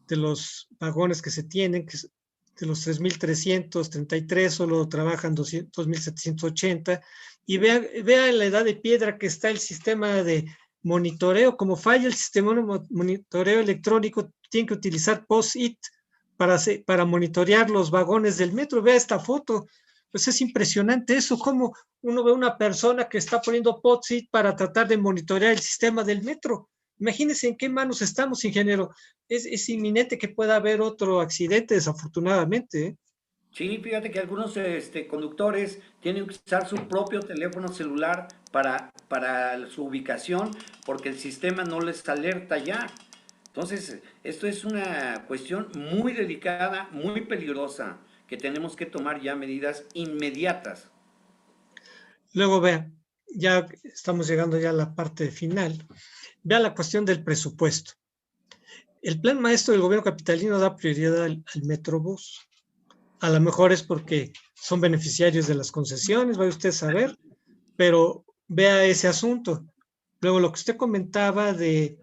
de los vagones que se tienen, de los 3,333 solo trabajan 2,780, y vea la edad de piedra que está el sistema de monitoreo, como falla el sistema de monitoreo electrónico, tienen que utilizar POSIT para monitorear los vagones del metro. Vea esta foto, pues es impresionante eso, como uno ve una persona que está poniendo POSIT para tratar de monitorear el sistema del metro. Imagínense en qué manos estamos, ingeniero. Es inminente que pueda haber otro accidente, desafortunadamente, ¿eh? Sí, fíjate que algunos conductores tienen que usar su propio teléfono celular para su ubicación porque el sistema no les alerta ya. Entonces, esto es una cuestión muy delicada, muy peligrosa, que tenemos que tomar ya medidas inmediatas. Luego vea, ya estamos llegando ya a la parte final. Vea la cuestión del presupuesto. El plan maestro del gobierno capitalino da prioridad al Metrobús. A lo mejor es porque son beneficiarios de las concesiones, vaya usted a saber, pero vea ese asunto. Luego, lo que usted comentaba de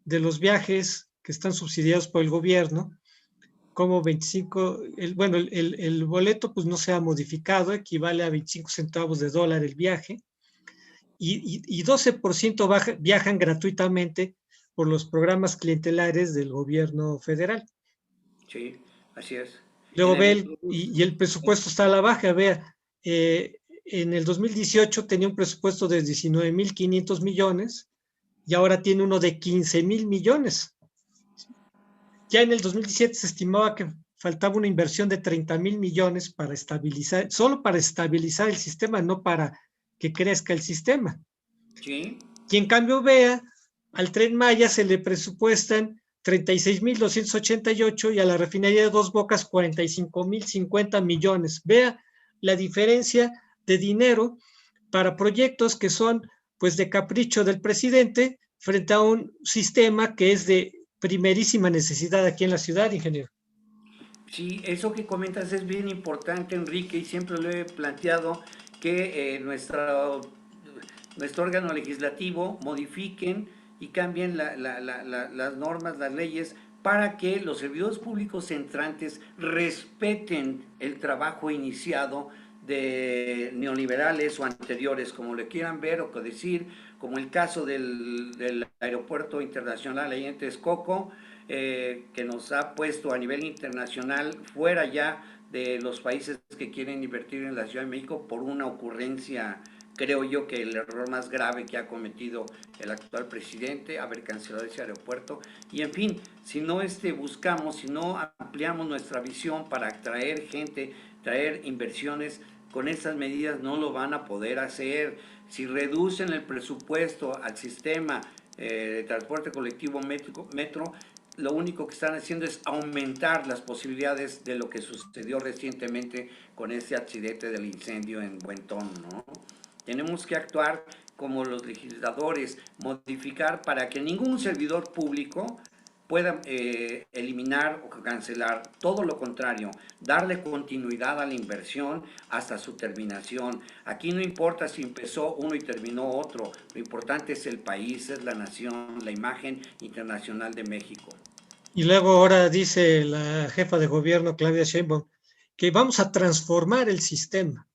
los viajes que están subsidiados por el gobierno, como 25, bueno, el boleto pues no se ha modificado, equivale a 25 centavos de dólar el viaje, y 12% viajan gratuitamente por los programas clientelares del gobierno federal. Sí, así es. En Luego el ve Metrobús. y el presupuesto está a la baja. Vea, en el 2018 tenía un presupuesto de 19.500 millones y ahora tiene uno de 15.000 millones. Ya en el 2017 se estimaba que faltaba una inversión de 30.000 millones para estabilizar, solo para estabilizar el sistema, no para que crezca el sistema. Sí. Y en cambio, vea, al Tren Maya se le presupuestan 36.288 y a la refinería de Dos Bocas 45.050 millones. Vea la diferencia de dinero para proyectos que son pues de capricho del presidente frente a un sistema que es de primerísima necesidad aquí en la ciudad, ingeniero. Sí, eso que comentas es bien importante, Enrique, y siempre lo he planteado que nuestro órgano legislativo modifiquen y cambien las normas, las leyes, para que los servidores públicos entrantes respeten el trabajo iniciado de neoliberales o anteriores, como le quieran ver o decir, como el caso del Aeropuerto Internacional ahí en Texcoco, que nos ha puesto a nivel internacional fuera ya de los países que quieren invertir en la Ciudad de México por una ocurrencia, creo yo que el error más grave que ha cometido el actual presidente, haber cancelado ese aeropuerto. Y en fin, si no buscamos, si no ampliamos nuestra visión para atraer gente, traer inversiones, con estas medidas no lo van a poder hacer. Si reducen el presupuesto al sistema de transporte colectivo metro, lo único que están haciendo es aumentar las posibilidades de lo que sucedió recientemente con ese accidente del incendio en Buentón, ¿no? Tenemos que actuar como los legisladores, modificar para que ningún servidor público pueda eliminar o cancelar, todo lo contrario, darle continuidad a la inversión hasta su terminación. Aquí no importa si empezó uno y terminó otro, lo importante es el país, es la nación, la imagen internacional de México. Y luego ahora dice la jefa de gobierno, Claudia Sheinbaum, que vamos a transformar el sistema,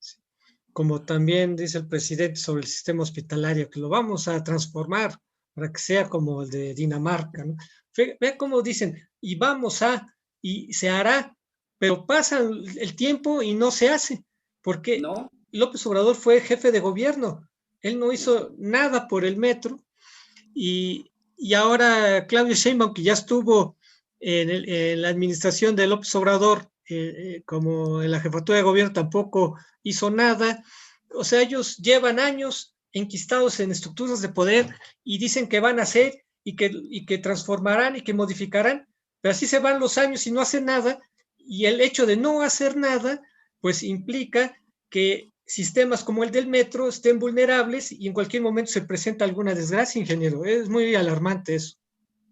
como también dice el presidente sobre el sistema hospitalario, que lo vamos a transformar para que sea como el de Dinamarca, ¿no? Ve cómo dicen, y vamos a, y se hará, pero pasa el tiempo y no se hace, porque ¿No? López Obrador fue jefe de gobierno, él no hizo nada por el metro, y ahora Claudio Sheinbaum, que ya estuvo en la administración de López Obrador, como en la jefatura de gobierno, tampoco hizo nada. O sea, ellos llevan años enquistados en estructuras de poder y dicen que van a hacer y que transformarán y que modificarán, pero así se van los años y no hacen nada, y el hecho de no hacer nada, pues implica que sistemas como el del metro estén vulnerables y en cualquier momento se presenta alguna desgracia, ingeniero. Es muy alarmante eso.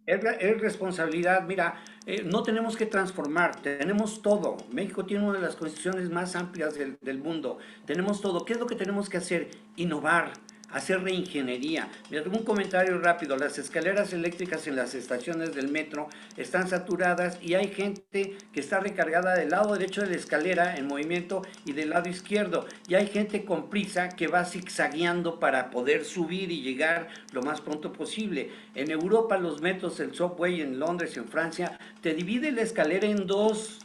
Es responsabilidad, mira, no tenemos que transformar, tenemos todo. México tiene una de las constituciones más amplias del mundo, tenemos todo. ¿Qué es lo que tenemos que hacer? Innovar, hacer reingeniería. Mira, tengo un comentario rápido, las escaleras eléctricas en las estaciones del metro están saturadas y hay gente que está recargada del lado derecho de la escalera en movimiento y del lado izquierdo. Y hay gente con prisa que va zigzagueando para poder subir y llegar lo más pronto posible. En Europa los metros, el subway en Londres, en Francia, te divide la escalera en dos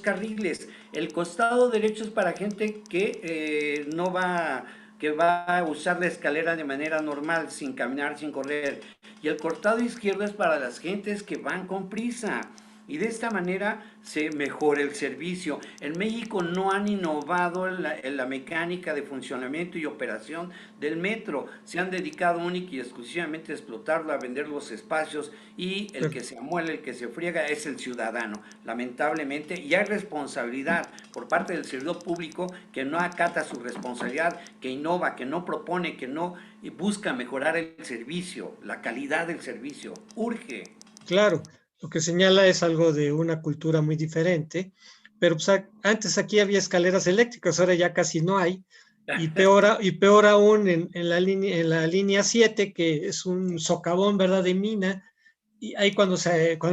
carriles. El costado derecho es para gente que va a usar la escalera de manera normal, sin caminar, sin correr. Y el costado izquierdo es para las gentes que van con prisa. Y de esta manera se mejora el servicio. En México no han innovado en la mecánica de funcionamiento y operación del metro. Se han dedicado única y exclusivamente a explotarlo, a vender los espacios, y el que se amuela, el que se friega es el ciudadano, lamentablemente. Y hay responsabilidad por parte del servidor público que no acata su responsabilidad, que innova, que no propone, que no busca mejorar el servicio, la calidad del servicio. Urge. Claro, lo que señala es algo de una cultura muy diferente, pero pues, antes aquí había escaleras eléctricas, ahora ya casi no hay, y peor aún en la línea 7, que es un socavón, ¿verdad?, de mina, y ahí cuando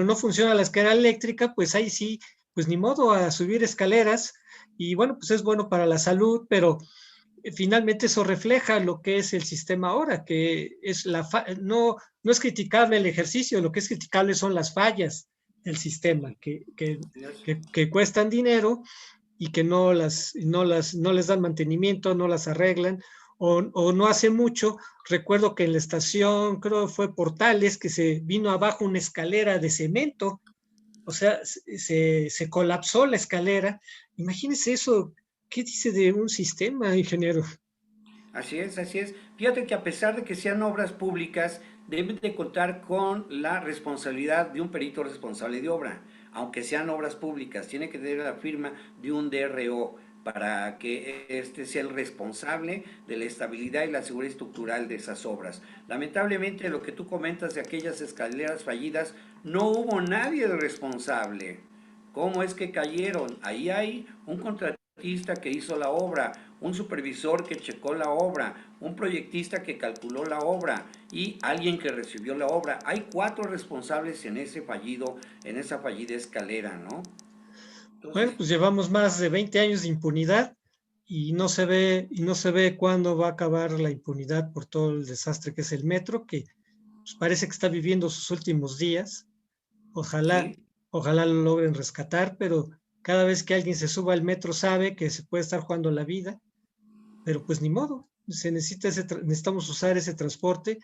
no funciona la escalera eléctrica, pues ahí sí, pues ni modo a subir escaleras, y bueno, pues es bueno para la salud, pero finalmente eso refleja lo que es el sistema ahora, que es no es criticable el ejercicio, lo que es criticable son las fallas, del sistema, que cuestan dinero y que no les dan mantenimiento, no las arreglan, o no hace mucho, recuerdo que en la estación, creo que fue Portales, que se vino abajo una escalera de cemento, o sea, se colapsó la escalera. Imagínese eso, ¿qué dice de un sistema, ingeniero? Así es, así es. Fíjate que a pesar de que sean obras públicas, deben de contar con la responsabilidad de un perito responsable de obra, aunque sean obras públicas, tiene que tener la firma de un DRO para que este sea el responsable de la estabilidad y la seguridad estructural de esas obras. Lamentablemente, lo que tú comentas de aquellas escaleras fallidas, no hubo nadie responsable. ¿Cómo es que cayeron? Ahí hay un contratista que hizo la obra, un supervisor que checó la obra, un proyectista que calculó la obra y alguien que recibió la obra. Hay 4 responsables en ese fallido, en esa fallida escalera, ¿no? Bueno, Entonces, pues llevamos más de 20 años de impunidad y no se ve cuándo va a acabar la impunidad por todo el desastre que es el metro, que pues, parece que está viviendo sus últimos días. Ojalá, sí, ojalá lo logren rescatar, pero cada vez que alguien se suba al metro sabe que se puede estar jugando la vida, pero pues ni modo, necesitamos usar ese transporte,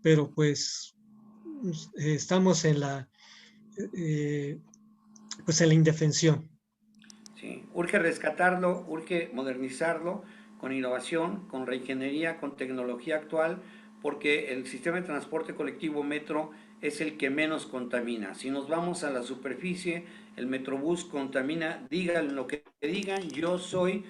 pero pues estamos eh, pues en la indefensión. sí. Urge rescatarlo, urge modernizarlo con innovación, con reingeniería, con tecnología actual, porque el sistema de transporte colectivo metro es el que menos contamina. Si nos vamos a la superficie, el Metrobús contamina, digan lo que digan, yo soy,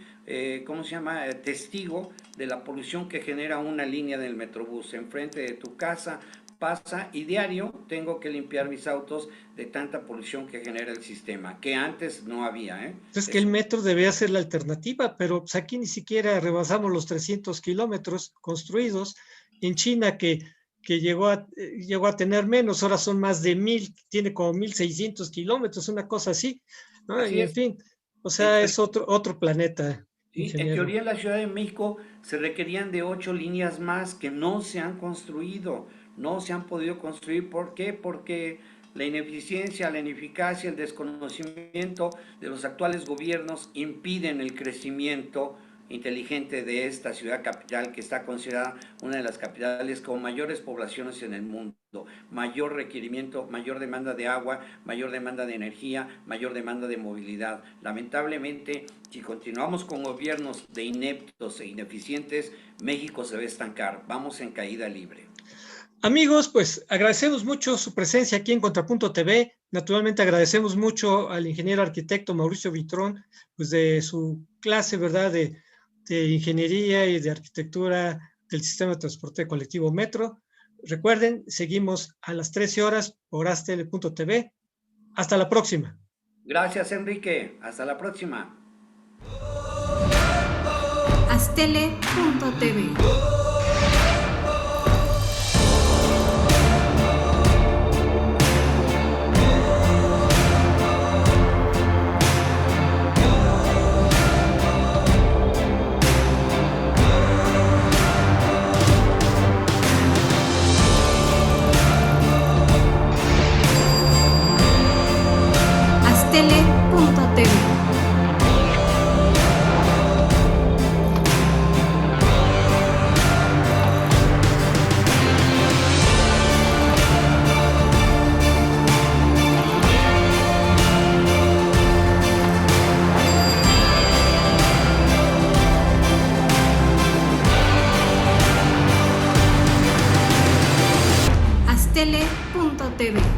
¿cómo se llama?, testigo de la polución que genera una línea del Metrobús. Enfrente de tu casa pasa y diario tengo que limpiar mis autos de tanta polución que genera el sistema, que antes no había, ¿eh? Entonces que el metro debería ser la alternativa, pero pues, aquí ni siquiera rebasamos los 300 kilómetros construidos. En China, que llegó a tener menos, ahora son más de 1000, tiene como 1600 kilómetros, una cosa así, ¿no? Así Y en es. fin, o En, sea, es otro planeta, sí, en ingeniero. teoría en la Ciudad de México se requerían de 8 líneas más que no se han construido, no se han podido construir. ¿Por qué? Porque la ineficiencia, la ineficacia, el desconocimiento de los actuales gobiernos impiden el crecimiento inteligente de esta ciudad capital, que está considerada una de las capitales con mayores poblaciones en el mundo, mayor requerimiento, mayor demanda de agua, mayor demanda de energía, mayor demanda de movilidad. Lamentablemente, si continuamos con gobiernos de ineptos e ineficientes, México se va a estancar, vamos en caída libre. Amigos, pues agradecemos mucho su presencia aquí en Contrapunto TV. Naturalmente agradecemos mucho al ingeniero arquitecto Mauricio Vitrón, pues de su clase, ¿verdad?, de ingeniería y de arquitectura del sistema de transporte colectivo Metro. Recuerden, seguimos a las 13 horas por astl.tv. Hasta la próxima. Gracias, Enrique. Hasta la próxima. Astele.tv Astele.tv